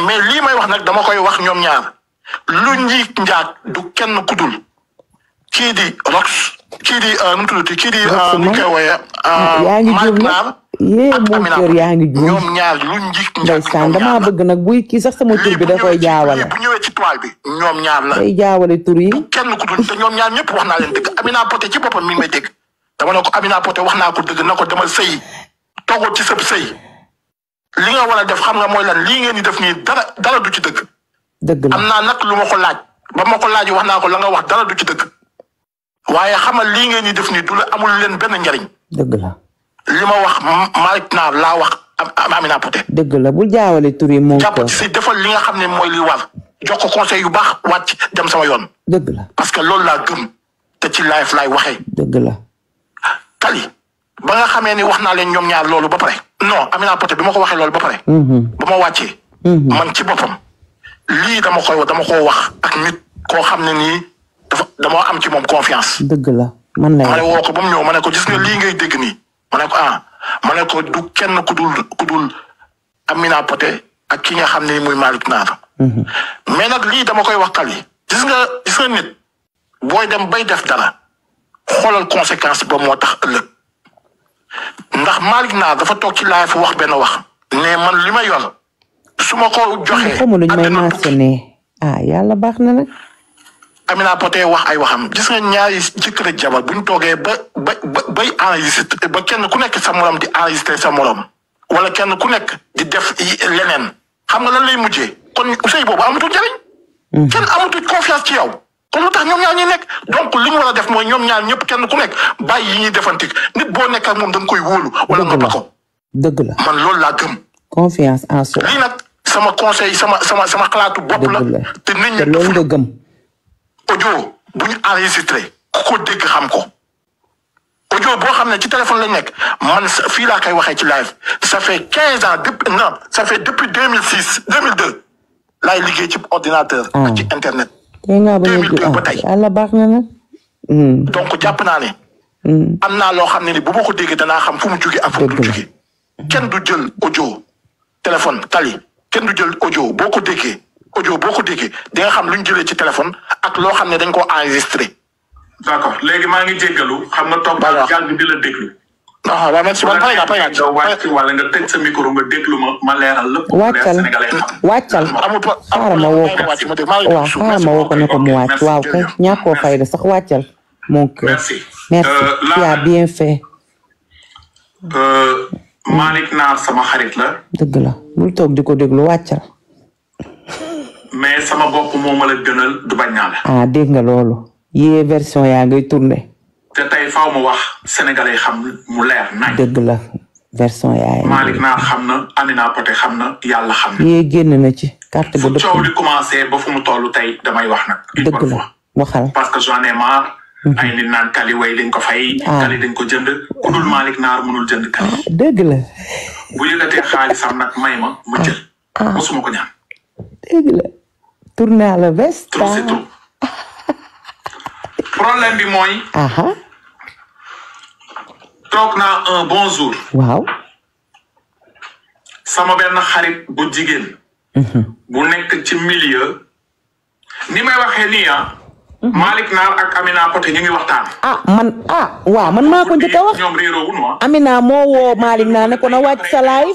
mais lii may wax nag dama koy wax ñoom ñaar lu njiig njaag du kenn kudul kii di Rox kii di nu mu tuddati kii di nu koy wooyee Malick Naar ak Amina yaa ngi juum ñoom ñaar lu njiig njaag ndeysaan damaa bëgg nag buy kii sax sama tur bi da koy jaawale bu ñëwee ci toile bi ñoom ñaar la day jaawale tur yi kenn ku dul te ñoom ñaar ñëpp wax naa leen dëgg Amina Poté ci boppam mi ngi may dégg dama ne ko Amina Poté wax naa ko dëgg na ko demal sëy toogoo ci sëb sëy li nga war a def xam nga mooy lan lii ngeen di def nii dara du ci dëgg dëgg la am naa nag lu ma ko laaj ba ma ko laaj wax naa ko la nga wax dara du ci dëgg waaye xamal lii ngeen di def nii du la amul leen benn njariñ dëgg la li ma wax Malick Naar laa wax Amina Poté dëgg la bul jaawale tur yi moom jàpp ci si defal li nga xam ne mooy li war jox ko conseil yu baax wàcc dem sama yoon dëgg la parce que loolu laa gëm te ci live laay waxee dëgg la Kali ba nga xamee ni wax naa leen ñoom ñaar loolu ba pare non Amina Poté bi ma ko waxee loolu ba pare ba ma wàccee man ci boppam lii dama koo wax ak nit koo xam ne nii dama am ci moom confiance dëgg la man ma ne woo ko ba mu ñëw ma ne ko gis nga lii ngay dégg nii ma ne ko ma ne ko du kenn ku dul Amina Poté ak ki nga xam ne muy Malick Naar mais nag lii dama koy wax Kali gis nga nit booy dem bay def dara xoolal conséquence ba moo tax ëllëg ndax Malick Naar dafa toog ci laay fu wax benn wax ne man li ma yor su ma ko joxee xamul luñ may mentionné yàlla baax na nag Amina Poté wax ay waxam gis nga ñaari jëkkër ak jabar buñ toogee bay enregistré ba kenn ku nekk sa morom di enregistré sa morom wala kenn ku nekk di def leneen xam nga lan lay mujjee kon sëy boobu amatul njëriñ kenn amatul confiance ci yow kon lu tax ñoom ñaar ñi nekk donc li ñu war a def mooy ñoom ñaar ñëpp kenn ku nekk bàyyi yi ñuy defantik nit boo nekk ak moom da nga koy wóolu wala nga ba ko dëgg la man loolu laa gëm confiance en soi lii nag sama conseil sama xalaatu bopp la te nit ñi loolu nga gëm audio bu ñu enregistré ku ko dégg xam ko audio boo xam ne ci téléphone lañ nekk man fii laa koy waxee ci live ça fait 15 ans depuis 2002 laay liggéey ci ordinateur ak ci internet 2002 ba tey yàlla baax na nag donc jàpp naa ne am naa loo xam ne ni bu ma ko déggee danaa xam fu mu jóge ak fu mu jóge kenn du jël audio téléphone Kali kenn du jël audio boo ko déggee di nga xam lu ñu jëlee ci téléphone ak loo xam ne dañ koo enregistré. d'accord léegi maa ngi jéggalu xam nga toog ba jàng di la déglu. waaw merci man pare nga wàcc wala nga tëj sa micro nga déglu ma leeral lépp. wàccal xaaral ma woo ko ne ko mu wàcc waaw kay ñàkkoo fayda sax wàccal. mon cœur merci tu as bien fait. Malick Naar sama xarit la. dëgg la bul toog di ko déglu wàccal. mais sama bopp moo ma la gënal du bañ naa la. dégg nga loolu. yee version yaa ngay tourné. te tey faaw ma wax sénégalais xam mu leer nañ. dëgg la version yaa ngi. Malick Naar xam na Amina Poté xam na yàlla xam na. yee génn na ci carte bu dëkk. fu coow li commencé ba fu mu toll tey damay wax nag. dëgg la waxal. parce que j'en ai marre. ay nit naan Kali way dañ ko fay. Kali dañ ko jënd ku dul Malick Naar mënul jënd Kali. dëgg la. bu yëgatee xaalisam nag may ma jël. mosuma ko ñaan. dëgg la. tourné à la veste. trop c'est trop. problème bi mooy. toog naa un bon jour. waaw. sama benn xarit bu jigéen. bu nekk ci milieu. ni may waxee nii Malick Naar ak Amina Poté ñu ngi waxtaan. waaw man maa ko njëkk a wax. ñoom réeroo wuñu Amina moo woo Malick Naar ne ko na wàcc sa live.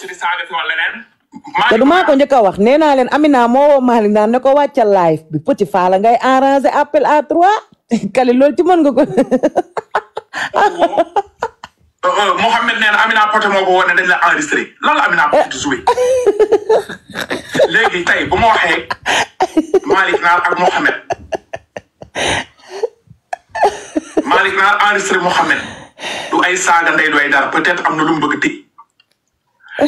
te du maa ko njëkk a wax nee naa leen Amina moo woo Malick Naar ne ko wàccal live bi Petit Fala ngay arranger appel à 3 Kali loolu ci mën nga ko. Mohamed nee na Amina Poté moo ko woo ne dañ la enregistré lan la Amina Poté di joué léegi tey bu ma waxee Malick Naar ak Mohamed Malick Naar enregistré Mohamed du ay saaga ndey du ay dara peut-être am na lu mu bëgg tey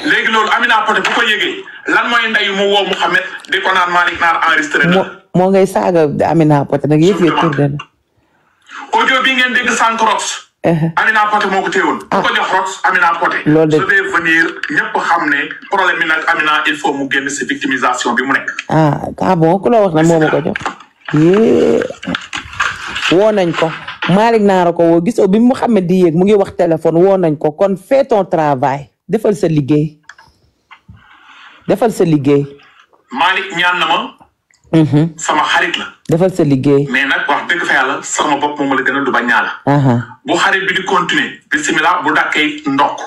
léegi loolu Amina Poté bu ko yëgee lan mooy ndey mu woo Mohamed di ko naan Malick Naar enregistré na. moo ngay saaga Amina Poté nag yëf yëpp tur de. audio bi ngeen dégg sànq Rox. Amina Poté moo ko téewoon. bu ko jox Rox Amina Poté. loolu de je vais venir ñëpp xam ne problème bi nag Amina il faut mu génn si victimisation bi mu nekk. bon ku la wax na moo ma ko jox. woo nañ ko Malick Naar ko woo gisoo bi Mouhamed di yéeg mu ngi wax téléphone woo nañ ko kon fais ton travail defal sa liggéey. Malick ñaan na ma. sama xarit la. defal sa liggéey. mais nag wax dëgg fa yàlla sama bopp moom la gën a du ba ñaala. bu xarit bi di continuer bisimilah bu dàkkee ndokk.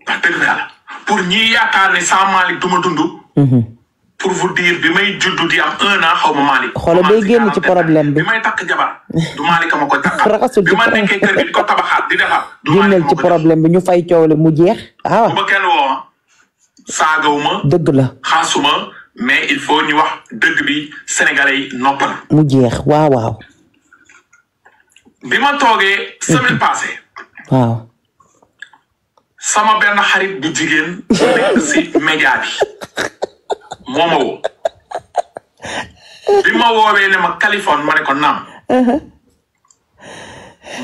wax dëgg fa yàlla pour ñi yaakaar ne sans Malick du ma dund. pour vous dire bi may juddu di am 1 an xaw ma Malick. xoolal day génn ci problème bi. bi may takk jabar du Malick ma ko takkal. bi ma nekkee kër gi di ko tabaxaat di defar. du Malick génnal ci problème bi ñu fay coow le mu jeex. bu ma kenn woo saagawuma. dëgg la xaasuma mais il faut ñu wax dëgg bi sénégalais yi noppal. mu jeex waaw. bi ma toogee semaine passée. waaw. sama benn xarit bu jigéen nekk si média bi moo ma woo. bi ma woowee ne ma Californie ma ne ko naam.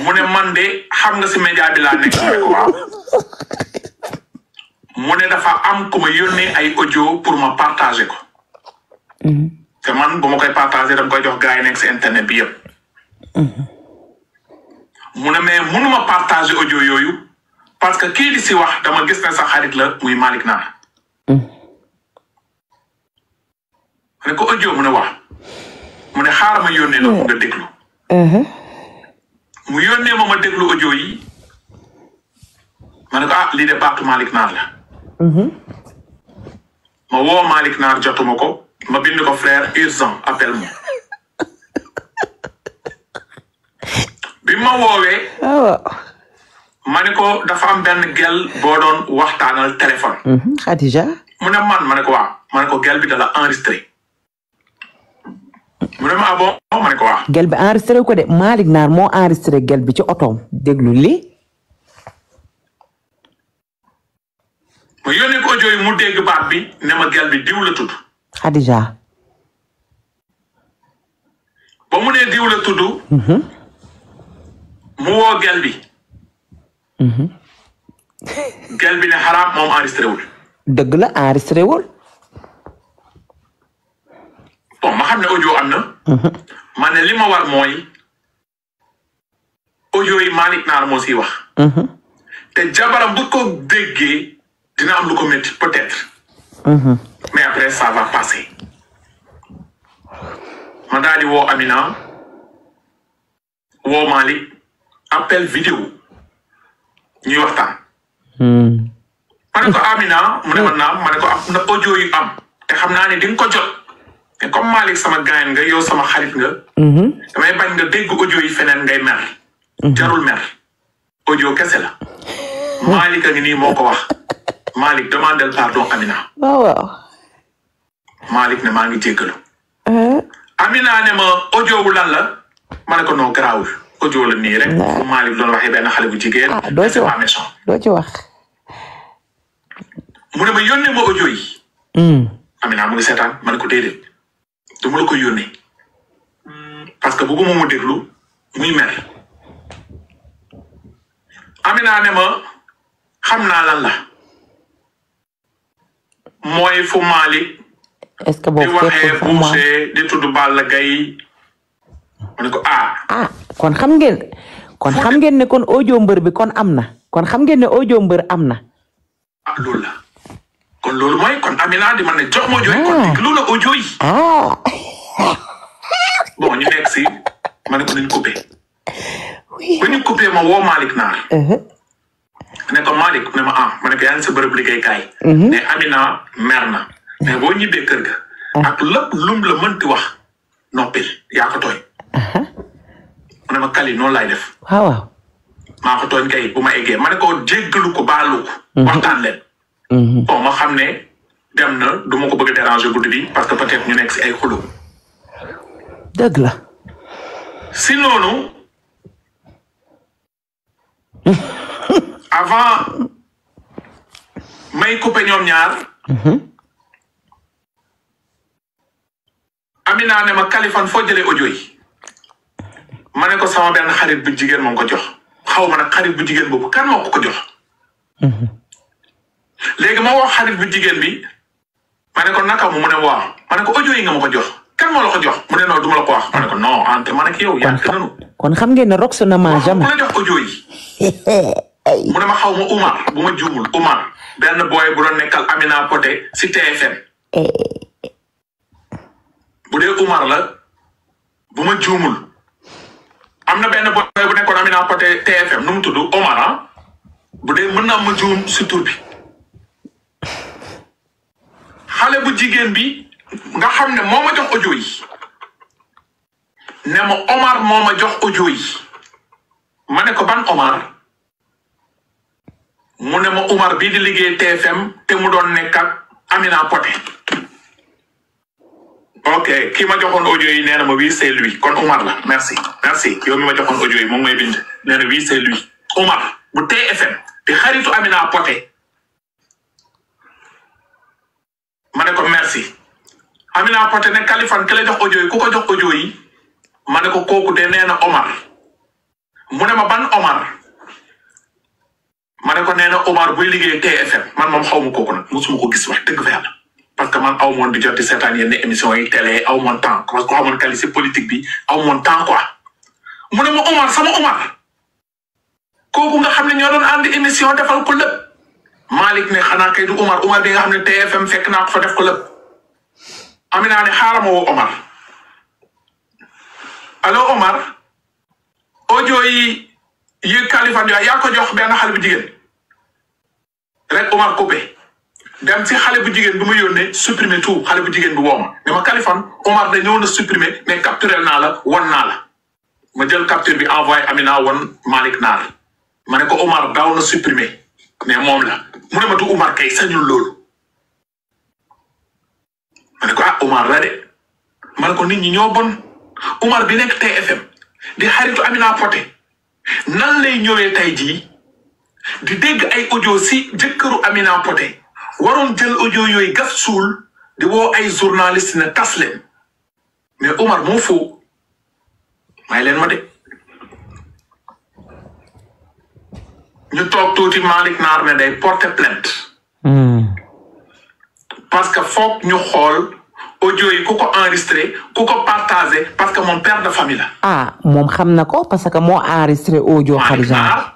mu ne man de xam nga si média bi laa nekk ma ne ko waaw. mu ne dafa am ku ma yónnee ay audio pour ma partager ko. te man bu ma koy partager dama koy jox gars yi nekk si internet bi yëpp. mu ne mais mënuma partager audio yooyu parce que kii di si wax dama gis ne sa xarit la muy Malick Naar. mu ne ko audio mu ne wax mu ne xaaral ma yónnee la ko nga déglu. mu yónnee ma déglu audio yi ma ne ko lii de baatu Malick Naar la. ma woo Malick Naar jotuma ko ma bind ko frère urgent appelle-moi. bi ma woowee. ma ne ko dafa am benn gel boo doon waxtaanal téléphone. Khadija. mu ne ma ne ko waaw ma ne ko gel bi da la enregistré. mu ne ma bon ma ne ko waaw. gel bi enregistré ko de Malick Naar moo enregistré gel bi ci otoom déglu lii. ma yónnee ko audio yi mu dégg baat bi ne ma gel bi diw la tudd. Khadija. ba mu nee diw la tudd. mu woo gel bi. gel bi ne xaraam moom enregistré wul. dëgg la enregistré wul. bon ma xam ne audio am na. ma ne li ma war mooy audio yi Malick Naar moo siy wax. te jabaram bu ko déggee dina am lu ko métti peut-être. mais après ça va passer. ma daal di woo Amina woo Malick appel vidéo ñuy waxtaan. ma ne ko Amina mu ne ma naam ma ne ko am na audio yu am te xam naa ne di nga ko jot. te comme Malick sama gaañ nga yow sama xarit nga. damay bañ nga dégg audio yi feneen ngay mer. jarul mer audio kese la. Malick a ngi nii moo ko wax Malick demandel pardon Amina. waaw. Malick ne maa ngi jéggalu. Amina ne ma audio wu lan la ma ne ko non garaawul audio la nii rek. fu Malick doon waxee benn xale bu jigéen. doo ci wax doo ci wax. mu ne ma yónnee ma audio yi. Amina mu ngi seetaan ma ne ko déedéet. du ma la ko yónnee parce que bëgguma mu déglu muy mer. Amina ne ma xam naa lan la mooy fu Malick est-ce que di boobu waxee Boucher di tudd Balla Gaye ma ne ko kon xam ngeen ne kon audio mbër bi kon am na kon xam ngeen ne audio mbër am na. loolu la kon loolu mooy kon Amina di ma ne jox ma audio yi kon déglu la audio yi. bon ñu nekk si ma ne ko nañu coupé. ba ñu coupé ma woo Malick Naar. ne ko Malick ne ma ma ne ko yaa ngi sa bërëb liggéeykaay. ne Amina mer na mais boo ñibbee kër ga. ak lépp lum la mënti wax noppil yaa ko tooñ. mu ne ma Kali noonu laay def. waaw. maa ko tooñ kay bu ma eggee ma ne ko jéggalu ko baalu ko. waxtaan leen. bon ma xam ne dem na du ma ko bëgg a déranger guddi bi parce que peut-être ñu nekk si ay xulu. dëgg la. si noonu avant may coupé ñoom ñaar. Amina ne ma Kaliphone foo jëlee audio yi. ma ne ko sama benn xarit bu jigéen moo ko jox xaw ma nag xarit bu jigéen boobu kan moo ko jox. léegi ma wax xarit bu jigéen bi ma ne ko naka mu ne waaw ma ne ko audio yi nga ma ko jox kan moo la ko jox mu ne non du ma la ko wax ma ne ko non ante ma ne ko yow yaa ngi nanu. kon xam ngeen ne Rox na ma jamais. ku la jox audio yi. mu ne ma xaw ma Umar bu ma juumul Umar benn boy bu doon nekkal Amina Poté si TFM. bu dee Umar la bu ma juumul. am na benn boy bu nekkoon Amina Poté TFM nu mu tudd Omar bu dee mën naa ma juum si tur bi xale bu jigéen bi nga xam ne moo ma jox audio yi ne ma Omar moo ma jox audio yi ma ne ko ban Omar mu ne ma Omar bii di liggéey TFM te mu doon nekk ak Amina Poté ok kii ma joxoon audio yi nee na ma oui c'est lui kon Omar la merci yow mi ma joxoon audio yi moom may bind nee na oui c'est lui Omar bu TFM di xaritu Amina Poté ma ne ko merci Amina Poté ne Kaliphone ki la jox audio yi ku ko jox audio yi ma ne ko kooku de nee na Omar mu ne ma ban Omar ma ne ko nee na Omar buy liggéey TFM man moom xaw ma kooku nag mosuma ko gis wax dëgg fa yàlla parce que man aw moon di jot di seetaan yenn émission yi télé aw moon temps parce que xamoon Kali si politique bi aw moon temps quoi mu ne ma Omar sama Omar kooku nga xam ne ñoo doon ànd émission defal ko lépp Malick ne xanaa kay du Omar bi nga xam ne TFM fekk naa ko fa def ko lépp Amina ne xaaral ma woo Omar allo Omar audio yi Kaliphone yaa ko jox benn xale bu jigéen rek Omar coupé dem si xale bu jigéen bi ma yónnee supprimer tout xale bu jigéen bi woo ma ne ma Kaliphone Omar da ñëw na supprimer mais capturel naa la won naa la ma jël capture bi envoyé Amina won Malick Naar ma ne ko Omar daaw na supprimer mais moom la mu ne ma du Omar kay sañul loolu ma ne ko Omar la de ma ne ko nit ñi ñoo bon Omar bi nekk TFM di xaritu Amina Poté nan lay ñëwee tey jii di dégg ay audio si jëkkëru Amina Poté waroon jël audio yooyu gas suul di woo ay journaliste ne tas leen mais Omar moo foo may leen ma de ñu toog tuuti Malick Naar ne day porter plainte parce que foog ñu xool audio yi ku ko enregistré ku ko partagé parce que moom père de famille la. moom xam na ko parce que moo enregistré audio Khadija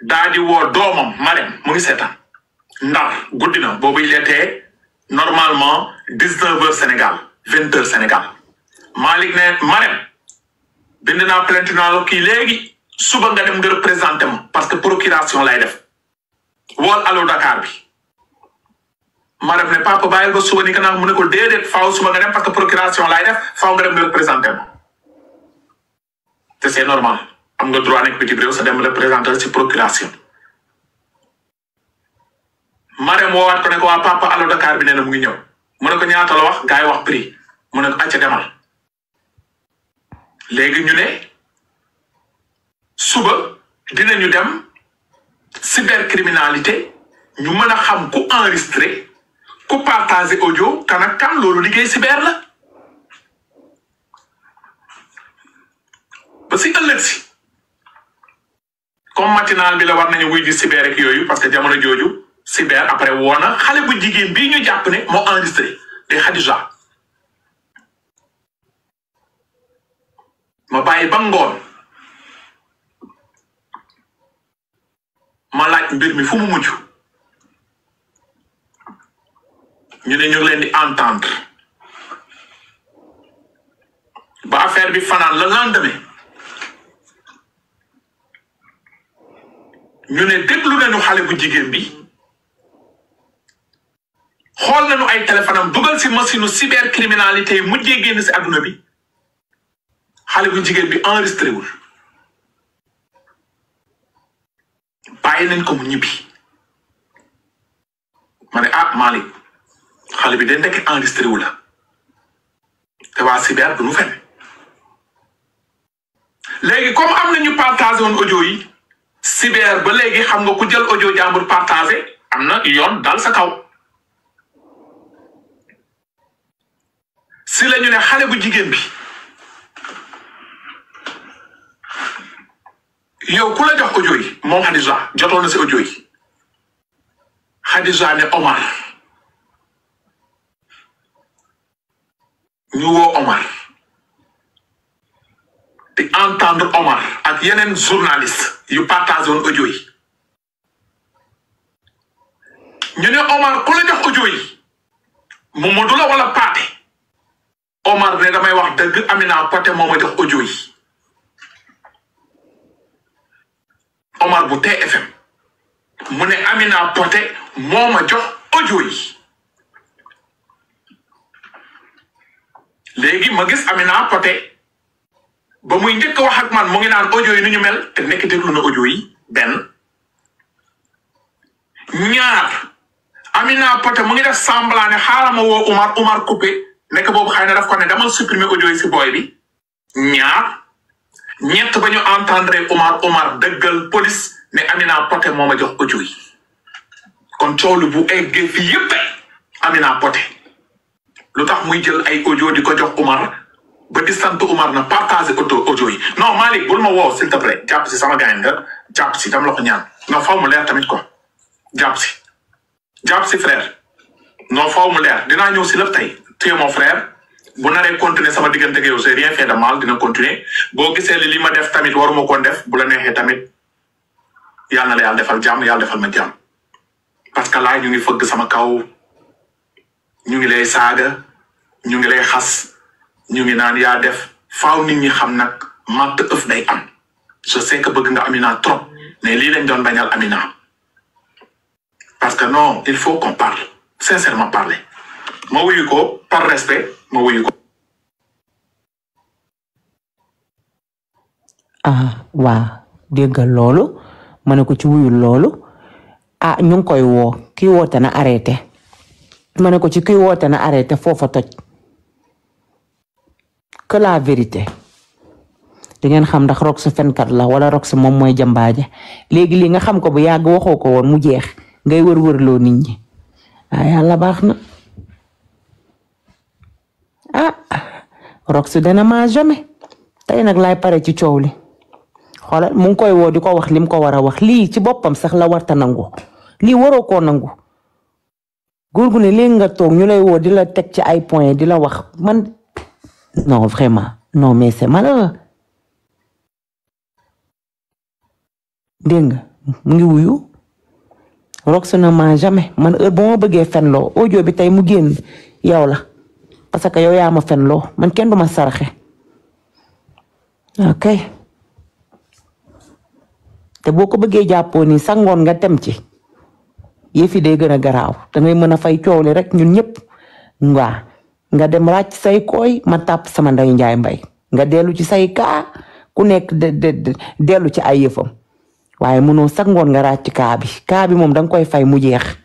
daa di woo doomam Marème mu ngi seetaan Ndar guddi na boobu il était normalement 19h Sénégal 20h Sénégal Malick ne Marème bind naa plainte naa la kii léegi suba nga dem nga représenté ma parce que procuration lay def wool allo Dakar bi Marème ne papa bàyyil ba suba ni ka naa mu ne ko déedéet faaw suba nga dem parce que procuration lay def faaw nga dem nga représenté ma te c'est normal am nga droit nekk bitim réew sa dem représenté ci procuration Marème woowaat ko ne ko waa papa allo Dakar bi nee na mu ngi ñëw mu ne ko ñaata la wax gars yi wax prix mu ne ko acca demal léegi ñu ne suba dinañu dem cybercriminalité ñu mën a xam ku enregistré ku partagé audio kan ak kan loolu liggéey cyber la ba si ëllëg si comme matinal bi la war nañu wuy di cyber ak yooyu parce que jamono jooju cyber après woona xale bu jigéen bii ñu jàpp ne moo enregistré te Khadija ma bàyyi ba ngoon ma laaj mbir mi fu mu mujj ñu ne ñu ngi leen di entendre ba affaire bi fanaan le lendemain ñu ne déglu nañu xale bu jigéen bi xool nañu ay téléphone am dugal si machine cybercriminalité yi mujjee génn si adduna bi xale bu jigéen bi enregistré wul bàyyi nañ ko mu ñibbi ma ne Malick xale bi de ndekk enregistré wu la te waa cyber du nu fen léegi comme am na ñu partagé woon audio yi cyber ba léegi xam nga ku jël audio jàmbur partagé am na yoon dal sa kaw si la ñu ne xale bu jigéen bi yow ku la jox audio yi moom Khadija jotoon na si audio yi Khadija ne Omar ñu woo Omar di entendre Omar ak yeneen journaliste yu partagé woon audio yi ñu ne Omar ku la jox audio yi Mamadou la wala Paate Omar ne damay wax dëgg Amina Poté moo ma jox audio yi Omar bu TFM mu ne Amina Poté moo ma jox audio yi léegi ma gis Amina Poté ba muy njëkk wax ak man mu ngi naan audio yi ni ñu mel te nekk déglu na audio yi benn ñaar Amina Poté mu ngi def semblant ne xaaral ma woo Omar coupé nekk boobu xëy na daf ko ne dama supprimer audio yi si booy bi ñaar ñett ba ñu entendre Omar dëggal police ne Amina Poté moo ma jox audio yi kon coow lu bu eggee fii yëpp Amina Poté lu tax muy jël ay audio di ko jox Omar ba di sant Omar na partager audio yi non Malick bul ma woo s'il te plaît jàpp si sama gars nga jàpp si dama la ko ñaan non faw mu leer tamit quoi jàpp si frère non faw mu leer dinaa ñëw si lépp tey tu es mon frère bu naree continuer sama diggante ak yow j'ai rien fait de mal dina continuer boo gisee li ma def tamit waruma koon def bu la neexee tamit yàlla na la yàlla defal jàmm yàlla defal ma jàmm parce que là ñu ngi fëgg sama kaw ñu ngi lay saaga ñu ngi lay xas ñu ngi naan yaa def faaw nit ñi xam nag matt ëf day am je sais que bëgg nga Amina trop mais lii lañ doon bañal Amina parce que non il faut qu'on parle sincèrement parler ma wuyu ko par respect ma wuyu ko. waa déggal loolu ma ne ko ci wuyul loolu ñu ngi koy woo kii woote na arrêté ma ne ko ci kii woote na arrêté foofa toj que la vérité di ngeen xam ndax Rox fenkat la wala Rox moom mooy jambaaje léegi lii nga xam ko bu yàgg waxoo ko woon mu jeex ngay wër-wërloo nit ñi yàlla baax na Rox dana ma jamais tey nag laay pare ci coow li xoolal mu ngi koy woo di ko wax lim ko war a wax lii ci boppam sax la warta nangu lii waroo koo nangu góor gu ne léegi nga toog ñu lay woo di la teg ci ay point di la wax man non vraiment non mais c'est malheureux dégg nga mu ngi wuyu Rox na ma jamais man heure ba ma bëggee fenloo audio bi tey mu génn yow la parce que yow yaa ma fenloo man kenn du ma saraxe ok te boo ko bëggee jàppoo ni sangoon nga tem ci yëfi day gën a garaaw dangay mën a fay coow li rek ñun ñëpp nga dem ràcc say kooy ma tàpp sama nday njaay mbay nga dellu ci say kaa ku nekk dellu ci ay yëfam waaye mënoo sangoon nga ràcc kaa bi moom danga koy fay mu jeex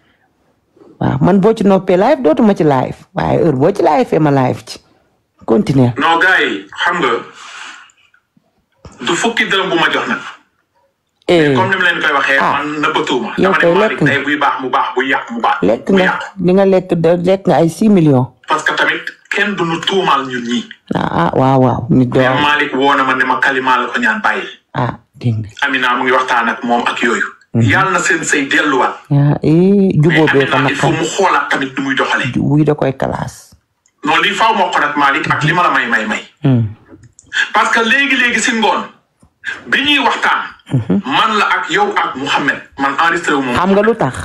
waaw man boo ci noppee live dootuma ci live waaye heure boo ci live ma live ci continuer. non gars yi xam nga du fukki dërëm bu ma jox nag. comme ni mu leen koy waxee. man nëbbatuuma. yow kay lekk nga tey buy baax mu baax buy yàq mu baax. lekk nga li nga lekk nga ay 6 millions. parce que tamit kenn du nu tuumaal ñun ñii. waaw. nit doon mais Malick woo na ma ne ma kalima la ko ñaan bàyyi. dégg nga. Amina mu ngi waxtaan ak moom ak yooyu. yàlla na seen say delluwaat. jubóo bee fa mais Amina il faut mu xoolaat tamit nu muy doxalee. wuy da koy classe. non lii faaw moo ko nag Malick ak li ma la may. parce que léegi si ngoon bi ñuy waxtaan. man la ak yow ak Mouhamed man enregistré wu moom. xam nga lu tax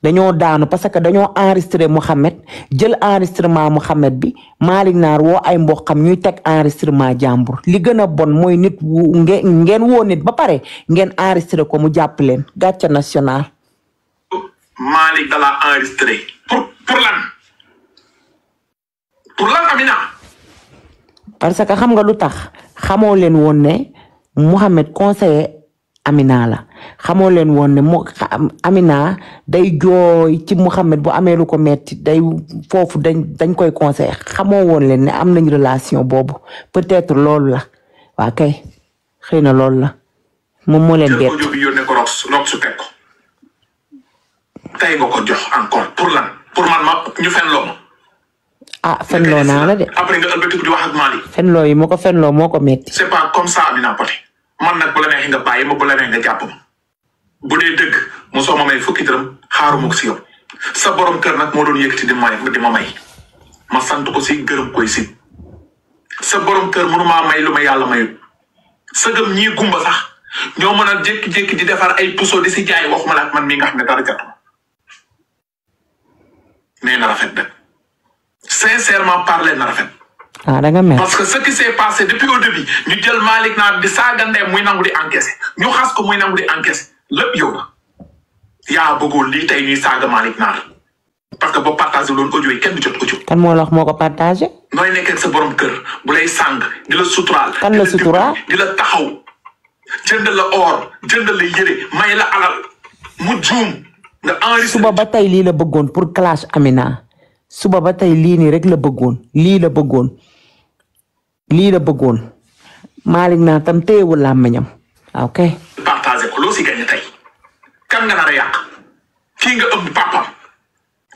dañoo daanu parce que dañoo enregistré Mouhamed jël enregistrement Mouhamed bi Malick Naar woo ay mboqam ñuy teg enregistrement jàmbur li gën a bon mooy nit ngeen woo nit ba pare ngeen enregistré ko mu jàpp leen gàcce national. Malick da la enregistré pour lan Amina. parce que xam nga lu tax xamoo leen woon ne Mouhamed conseiller Amina la xamoo leen woon ne Amina day jooy ci Mouhamed bu amee lu ko metti day foofu dañ koy conseiller xamoo woon leen ne am nañ relation boobu peut-être loolu la waa kay xëy na loolu la moom moo leen bett. jël ko yónnee ko rox su teg ko tey nga ko jox encore pour lan pour man ma ñu fen loo ma. ah fenloo naa la de. après nga ëlbatiku di wax ak Malick. fenloo yi moo ko fenloo moo ko metti. c'est pas comme ça Amina Poté man nag bu la neexee nga bàyyi ma bu la neexee nga jàpp ma bu dee dëgg mosoo ma may fukki dërëm xaaruma ko si yow sa borom kër nag moo doon yëkkati di ma may ma sant ko si gërëm koy si sa borom kër mënumaa may lu ma yàlla mayut sëgëm ñii gumba sax ñoo mën a jékki-jékki di defar ay puso di si jaay waxuma la ak man mii nga xam ne dara jotuma mais na rafet nag sincèrement parler na rafet. ah da nga mel. parce que ce qui s'est passé depuis au début ñu jël Malick Naar di saaga ndeyam muy nangu di encaissé ñu xas ko muy nangu di encaissé lépp yow la yaa bëggoon lii tey ñuy saaga Malick Naar parce que boo partagé loolu audio yi kenn du jot audio. kan moo la wax moo ko partagé. nooy nekk ak sa borom kër bu lay sàng di la suturaal. kan la suturaal di la taxaw jënd la or jënd la yére may la alal mu juum nga enregistré. suba ba tey lii la bëggoon pour clash Amina suba ba tey lii nii rek la bëggoon lii la bëggoon Malick Naar tam téyewul làmmiñam ok. partagé ko loo si gagné tey kan nga nar a yàq kii nga ëmb papam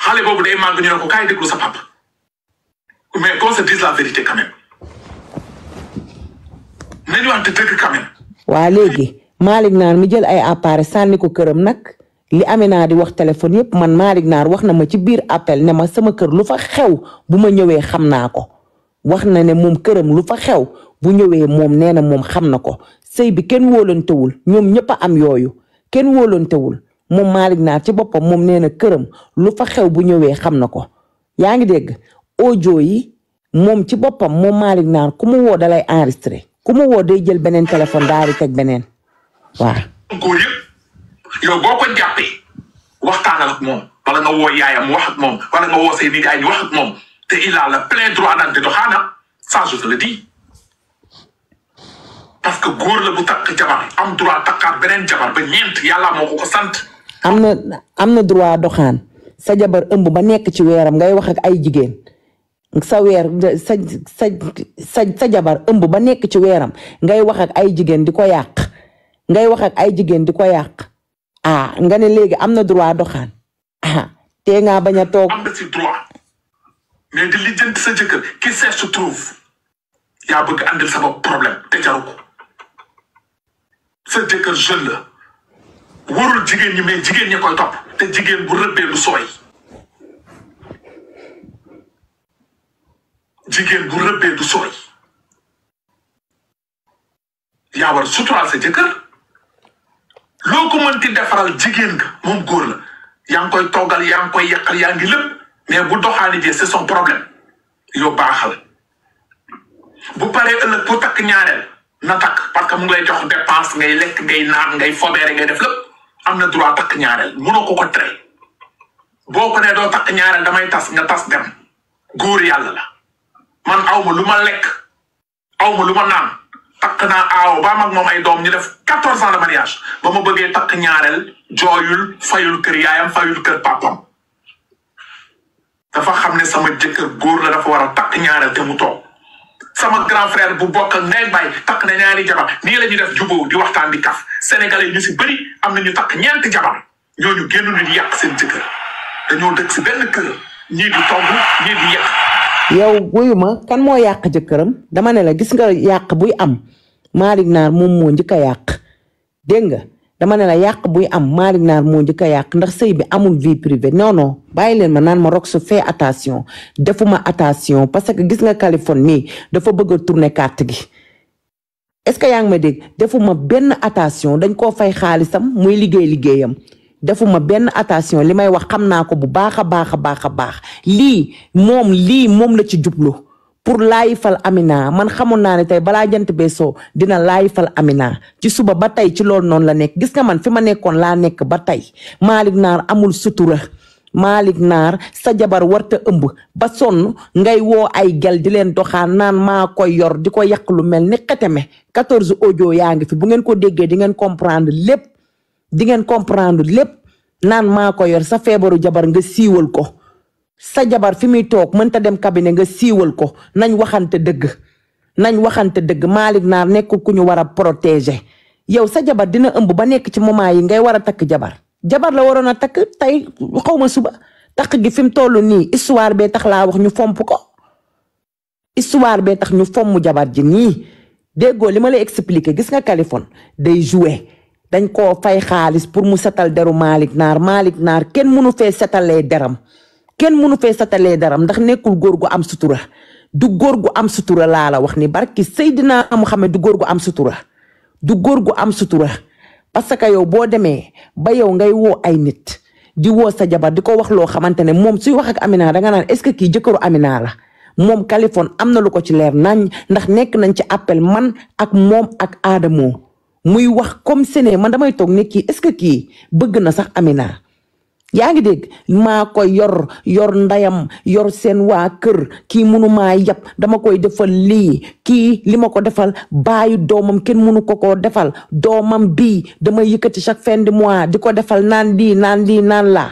xale boobu day màgg ñu ne ko kaay déglu sa papa mais qu'on se dise la vérité quand même nañu wante dëgg quand même. waa léegi Malick Naar mi jël ay appareil sànni ko këram nag li Amina di wax téléphone yépp man Malick Naar wax na ma ci biir appel ne ma sama kër lu fa xew bu ma ñëwee xam naa ko wax na ne moom këram lu fa xew bu ñëwee moom nee na moom xam na ko sëy bi kenn wóolantewul ñoom ñëpp a am yooyu kenn wóolantewul moom Malick Naar ci boppam moom nee na këram lu fa xew bu ñëwee xam na ko yaa ngi dégg audio yi moom ci boppam moom Malick Naar ku mu woo dalay enregistré ku mu woo day jël beneen téléphone daal di teg beneen waaw. góor yëpp yow boo ko jàppee waxtaanal ak moom wala nga woo yaayam wax ak moom wala nga woo say nijaay ñu wax ak moom te il a le plein droit d'en doxaana ça je te le dis parce que góor la bu takk jabar am droit takkaat beneen jabar ba ñeent yàlla moo ko sant. am na droit doxaan sa jabar ëmb ba nekk ci weeram ngay wax ak ay jigéen sa jabar ëmb ba nekk ci weeram ngay wax ak ay jigéen di ko yàq nga ne léegi am na droit doxaan tee ngaa bañ a toog. am na si droit mais di lijjanti sa jëkkër qui se trouve yaa bëgg andil sa bopp problème te jaru ko sa jëkkër jeune la warul jigéen ñi mais jigéen ñi koy topp te jigéen bu rëbbee du sooy yaa war suturaal sa jëkkër loo ko mënti defaral jigéen nga moom góor la yaa ngi koy toggal yaa ngi koy yàqal yaa ngi lépp mais bu doxaani jee c'est son problème yow baaxal bu paree ëllëg pour takk ñaareel na takk parce que mu ngi lay jox dépense ngay lekk ngay naan ngay fobeere ngay def lépp am na droit takk ñaareel mënoo ko tere boo ko nee doo takk ñaareel damay tas nga tas dem góor yàlla la man awma lu ma lekk awma lu ma naan takk naa aaw ba mag moom ay doom ñu def 14 ans de mariage ba ma bëggee takk ñaareel jooyul fayul kër yaayam fayul kër papam dafa xam ne sama jëkkër góor la dafa war a takk ñaareel te mu toog sama grand frère bu bokk ak ndey baay takk na ñaari jabar nii la ñuy def jubóo di waxtaan di kaf sénégalais ñu si bëri am na ñu takk ñeenti jabar ñooñu génn ñu di yàq seen jëkkër dañoo dëkk si benn kër ñii di togg ñii di yàq. yow wuyu ma kan moo yàq jëkkëram dama ne la gis nga yàq buy am Malick Naar moom moo njëkk a yàq dégg nga dama ne la yàq buy am Malick Naar moo njëkk a yàq ndax sëy bi amul vie privée non bàyyi leen ma naan ma Rox fais attention defuma attention parce que gis nga Californie mii dafa bëgg a tourner carte gi est-ce que yaa ngi ma dégg defuma benn attention dañ koo fay xaalisam muy liggéeyam defuma benn attention li may wax xam naa ko bu baax a baax lii moom la ci jublu pour laayifal Amina man xamoon naa ne tey balaa jant bee soo dina laayifal Amina ci suba ba tey ci loolu noonu la nekk gis nga man fi ma nekkoon laa nekk ba tey Malick Naar amul sutura Malick Naar sa jabar warta ëmb ba sonn ngay woo ay gel di leen doxaan naan maa koy yor di ko yàq lu mel ni xeteme 14 audio yaa ngi fi bu ngeen ko déggee di ngeen comprendre lépp naan maa ko yor sa feebaru jabar nga siiwal ko sa jabar fi muy toog mënta dem cabinet nga siiwal ko nañ waxante dëgg Malick Naar nekkul ku ñu war a protéger yow sa jabar dina ëmb ba nekk ci moment yi ngay war a takk jabar la waroon a takk tey xawma suba takk gi fi mu toll nii histoire bee tax laa wax ñu fomp ko histoire bee tax ñu fomm jabar ji nii déggoo li ma lay expliquer gis nga Kaliphone day jouer dañ koo fay xaalis pour mu setal deru Malick Naar kenn mënu fee setalee deram ndax nekkul góor gu am sutura du góor gu am sutura laa la wax ni barki Seydina Muhammad du góor gu am sutura parce que yow boo demee ba yow ngay woo ay nit di woo sa jabar di ko wax loo xamante ne moom suy wax ak Amina danga naan est-ce que kii jëkkëru Amina la moom Kaliphone am na lu ko ci leer nañ ndax nekk nañ ci appel man ak moom ak Adamo muy wax comme sene man damay toog ne kii est-ce que kii bëgg na sax Amina yaa ngi dégg maa koy yor ndayam yor seen waa kër kii mënumaa yab dama koy defal lii kii li ma ko defal baayu doomam kenn mënu ko defal doomam bii dama yëkkati chaque fin de mois di ko defal naan lii naan laa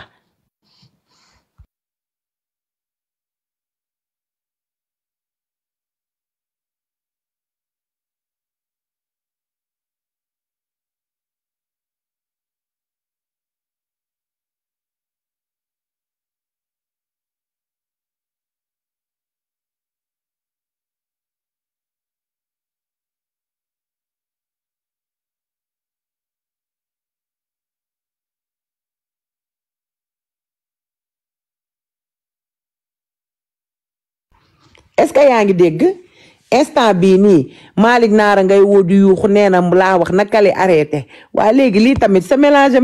est-ce que yaa ngi dégg instant bii nii Malick Naar ngay woo di yuuxu nee na laa wax na Kali arrêté waaye léegi lii tamit sa mélange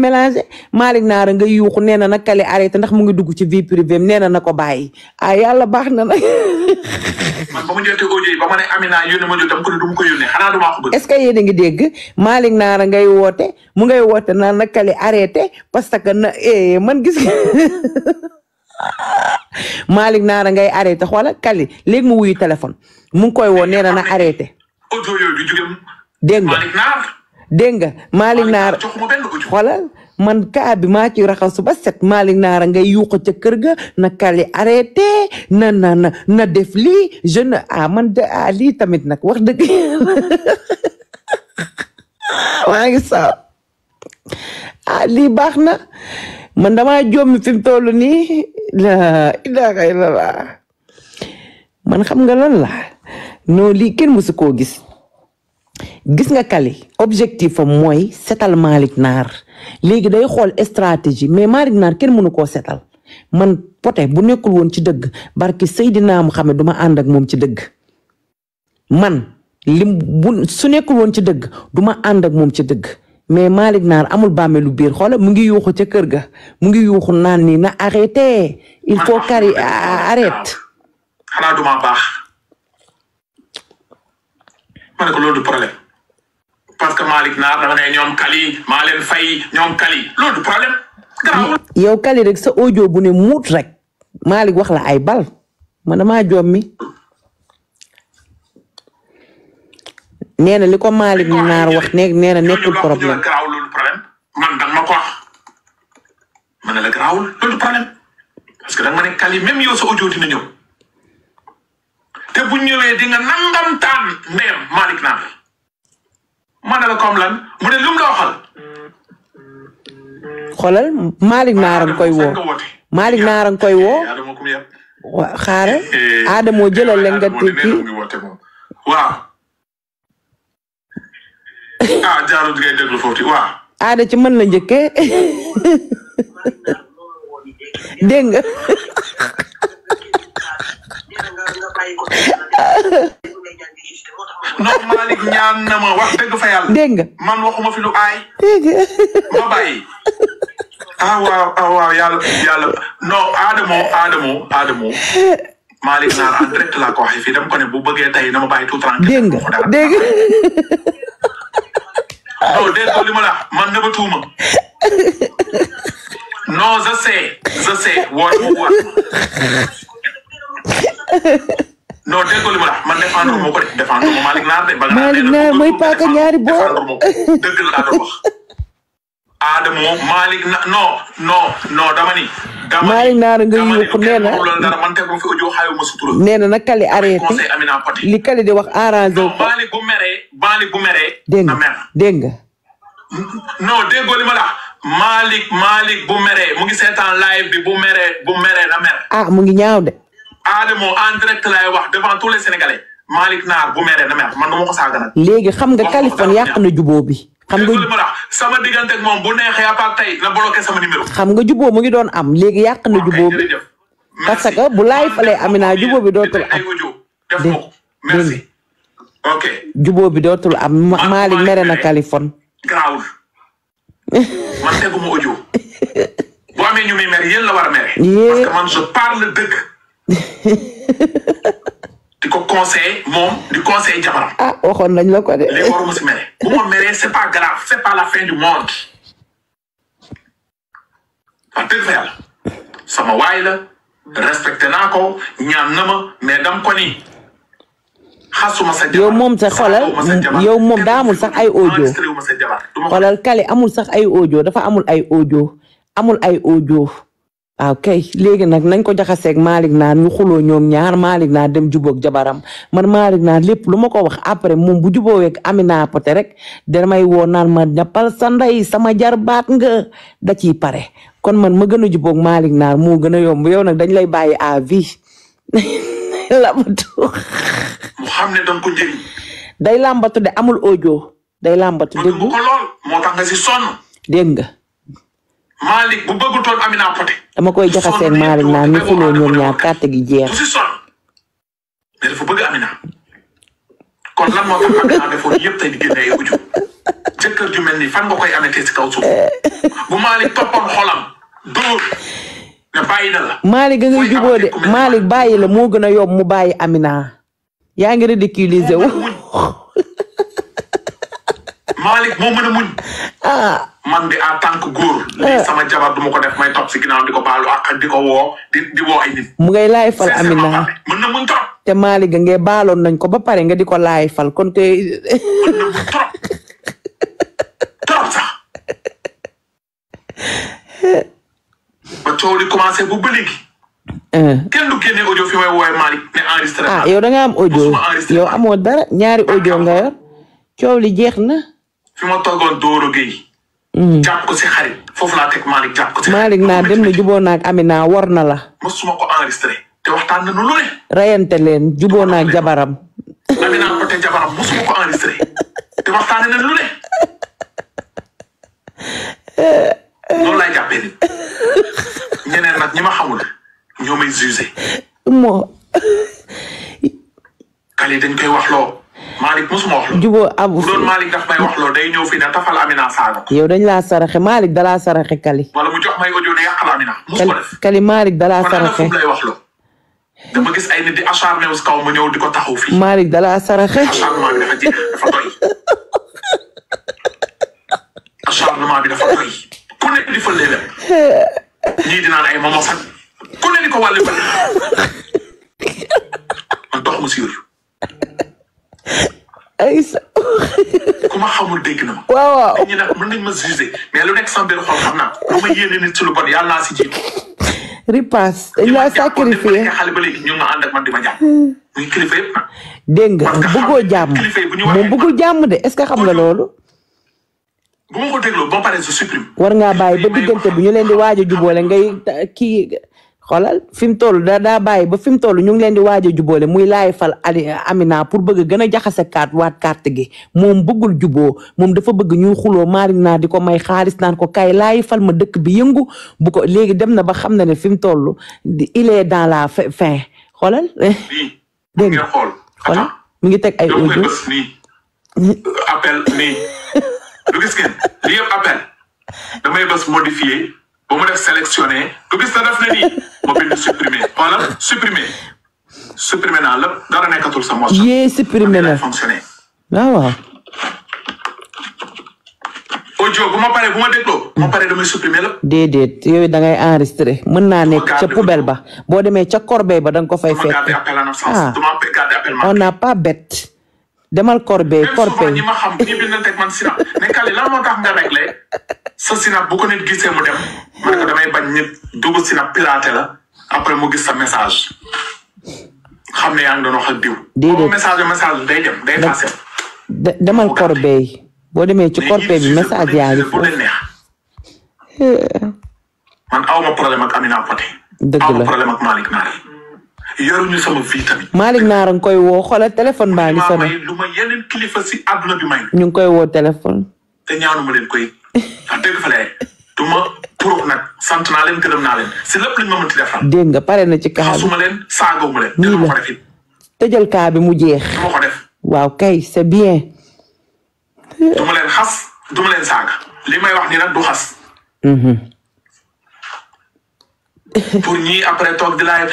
Malick Naar ngay yuuxu nee na Kali arrêté ndax mu ngi dugg ci vie privée nee na ko bàyyi yàlla baax na nag. man ba ma jotee audio yi ba ma ne Amina yónnee ma jot dama ko ne du ma ko yónnee xanaa du maa ko bëgg. est-ce que yéen a ngi dégg Malick Naar ngay woote mu ngay woote naan na Kali arrêté parce que man gis nga. Malick Naar ngay arrêté xoola Kali léegi mu wuyu téléphone mu ngi koy woo nee na arrêté. audio yooyu du jóge dégg nga Malick Naar xoolal man kaa bi maa ci raxasu ba set Malick Naar ngay yuuxu ca kër ga na Kali arrêté na def lii jeune man de lii tamit nag wax dëgg maa ngi saw lii baax na man damaa jommi fi mu toll nii la ilaha illallah man xam nga lan la non lii kenn mësu koo gis nga Kali objectif am mooy setal Malick Naar léegi day xool stratégie mais Malick Naar kenn mënu koo setal man poté bu nekkul woon ci dëgg barki Seydina Muhammad duma ànd ak moom ci dëgg man su nekkul woon ci dëgg duma ànd ak moom ci dëgg mais Malick Naar amul bàmmeelu biir xoola mu ngi yuuxu ca kër ga mu ngi yuuxu naan ni na arrêté il faut Kali arrête. xanaa du ma baax ma ne ko loolu du problème parce que Malick Naar dafa ne ñoom Kali maa leen fay ñoom Kali loolu du problème. garaawul yow Kali rek sa audio bu ne muut rek Malick wax la ay bal man damaa jommi. nee na li ko Malick Naar wax nee na nekkul problème. man danga ma ko wax ma ne la garaawul loolu du problème parce que danga ma ne Kali même yow sa audio dina ñëw te bu ñëwee di nga nangam taan ndeyam Malick Naar ma ne la comme lan mu ne lu mu la waxal. xoolal Malick Naar nga koy woo Malick Naar nga koy woo wa xaaral Adamo jëlal leen nga kii waaw. jaarul di ngay déglu foofu waaw. Ada ci mën la njëkkee dégg nga. non Malick ñaan na ma wax dëgg fa yàlla. dégg nga man waxuma fi lu aay. dégg nga. ma bàyyi. waaw yàlla non Adamo. Malick Naar en direct laa ko waxee fii dama ko ne bu bëggee tey dama bàyyi tout tranquille. dégg nga. non dégg ko li ma la man nëbatuuma. non je sais woon non dégg ko li ma la man défendre moo ko de défendre ma Malick Naar de. ba nga Malick Naar mooy paaka ñaari boor défendre moo ko dëgg laa doon wax. Adamo Malick na non dama ni. Malick Naar nga yuuxu nee na man teg ma fi audio xayma sutura. nee na nag Kali arrêté li Kali di wax arrangé wu ko. Malick bu meree. dégg nga na mer. dégg nga. non déggoo li ma la Malick bu meree mu ngi seetaan live bi bu meree na mer. ah mu ngi ñaaw de. Adamo en direct lay wax devant tous les Sénégalais Malick Naar bu meree na mer man dama ko saaga nag. léegi xam nga Kaliphone yàq na jubóo bi. xam nga li ma la sama diggante ak moom bu neexee à part tey na bloqué sama numéro. xam nga jubóo mu ngi doon am léegi yàq na jubóo bi. parce que bu laay falee Amina jubóo bi dootul am. merci. ok jubóo bi dootul am Malick mere na Kaliphone. garaawul man teguma audio bu amee ñu muy mer yéen la war a mere. parce que man je parle dëgg. di ko conseil moom di conseil jabaram. ah waxoon nañ la ko de. léegi waruma si mere bu ma meree c'est pas grave c'est pas la fin du monde. wax dëgg fa yàlla sama waay la respecté naa ko ñaan na ma mais dam ko ni xasuma sa jabar yow moom sa xolal yow moom daa amul sax ay audio xolal Kali amul sax ay audio dafa amul ay audio waaw kay léegi nag nañ ko jaxaseeg Malick Naar ñu xuloo ñoom ñaar Malick Naar dem jubóog jabaram man Malick Naar lépp lu ma ko wax après moom bu jubóoweeg Amina Poté rek damay woo naan ma ñappal sa ndey sama jarbaat nga da ciy pare kon man ma gën a jubóog Malick Naar moo gën a yomb yow nag dañ lay bàyyi à vie lambatu mu xam ne danga ko njëriñ day lambatu de amul audio day lambatu dégg ko lool moo tax nga si sonn dégg nga Malick bu bëggutoon Amina Poté dama koy jaxaseen Malick Naar ñu xuloo ñoom ñaar carte gi jeex. du si sonn mais dafa bëgg Amina kon lan moo tax Amina defoon yëpp tey di génne ay audio jëkkër ju mel nii fan nga koy amatee si kaw suuf bu Malick toppoon xolam dóor ne bàyyi na la. Malick nga ngay jubóo de Malick bàyyi la moo gën a yomb mu bàyyi Amina yaa ngi ridiculiser wu. Malick moo mën a muñ. man de en tant que góor. lii sama jabar du ma ko def may topp si ginnaaw di ko baalu ak di ko woo di woo ay nit. mu ngay laay fal Amina mën na muñ trop. te Malick nga ngay baaloon nañ ko ba pare nga di ko laay fal kon te. mën na muñ trop trop sax. ba coow li commencé bu ba léegi. kenn du génne audio fi may woowee Malick ne enregistré. yow da nga am audio yow amoo dara ñaari audio nga yor coow li jeex na. fi ma toogoon Doro Gueye. jàpp ko si xarit foofu laa teg Malick jàpp ko si xarit. Malick Naar dem na juboo naag Amina war na la. mosuma ko enregistré te waxtaan nañu lu ne. rayante leen juboo naag jabaram. Amina Poté jabaram mosuma ko enregistré te waxtaan nañu lu ne. noonu laay jàppee nit ñeneen nag ñi ma xamul ñoo may jugé. moo. Kali dañ koy wax loo. Malick mosuma wax loo. juboo abu bu doon Malick daf may wax loo day ñëw fii ne tafal Amina saaga. yow dañ laa saraxe Malick dalaa saraxe Kali. wala mu jox may audio ne yàqal Amina. mosu ko def Kali Malick dalaa saraxe. kon lay wax loo. dama gis ay nit di acharné wu si kaw ma ñëw di ko taxaw fii. Malick dalaa saraxe. acharnement bi dafa jeex dafa doy. acharnement bi dafa doy. ku ne di fa léeg ñii di naan ay momo sax ku ne di ko wàllu ba man dox ma si yooyu. ay sa. ku ma xamul dégg na ma. waaw waaw nit ñi nag mën nañ ma jugé mais lu nekk sama biir xol xam naa lu ma yéene nit si lu bon yàlla naa si jiitu. ripaas dañ laa sacrifié. xale ba léegi ñu ngi ma ànd ak man di ma jàpp. muy kilifa yëpp nag. dégg nga bëggoo jàmm moom bëggul jàmm de est-ce que xam nga loolu. bu ma ko dégloo ba pare je supprime. war ngaa bàyyi ba diggante bi ñu leen di waaj a jubóole ngay kii xoolal fi mu toll daa bàyyi ba fi mu toll ñu ngi leen di waaj a jubóole muy laay fal Amina pour bëgg gën a jaxase carte gi moom bëggul juboo moom dafa bëgg ñuy xuloo Malick Naar di ko may xaalis naan ko kay laay fal ma dëkk bi yëngu bu ko léegi dem na ba xam na ne fi mu toll il est dans la fin xoolal. dégg nga xool. mi ngi teg ay donc audio bés nii appel nii du gis ngeen li yëpp appel damay bés modifié ba mu def sélectionné du gis na def na nii ma bind supprimer wala supprimer naa lépp dara nekkatul sa mos. yee supprimer na fonctionné. waaw. audio bu ma paree bu ma dégloo. bu ma paree damay supprimer lépp. déedéet yooyu da ngay enregistré mën naa nekk ca poubelle ba boo demee ca corbeille ba da nga ko fay fekk. On n'a pas bête. demal corbeille corbeille. ñi ma xam ñi bind teg man Sina ne Kali lan moo tax nga réglé sa Sina bu ko nit gisee mu dem ma ne ko damay bañ nit dugg Sina piraté la après mu gis sa message xam ne yaa ngi doon wax ak diw. déedéet message day dem day passé. demal corbeille boo demee ci corbeille bi message yaa ngi foofu. man aw ma problème ak Amina Poté. dëgg la aw ma problème ak Malick Naar. yoruñu sama vie tamit. Malick Naar nga koy woo xoolal téléphone baa ngi sonné. lu ma yeneen kilifa si àdduna bi may. ñu ngi koy woo téléphone. te ñaanu ma leen koy wax dëgg fa lee du ma pour nag sant naa leen gërëm naa leen si lépp lañ ma mënti defal. dégg nga pare na ci kaa bi xasuma leen saagawuma leen. nii la tëjal kaa bi mu jeex. du ma ko def. waaw kay c'est bien. du ma leen xas du ma leen saaga li may wax nii nag du xas. pour ñii après toog di laay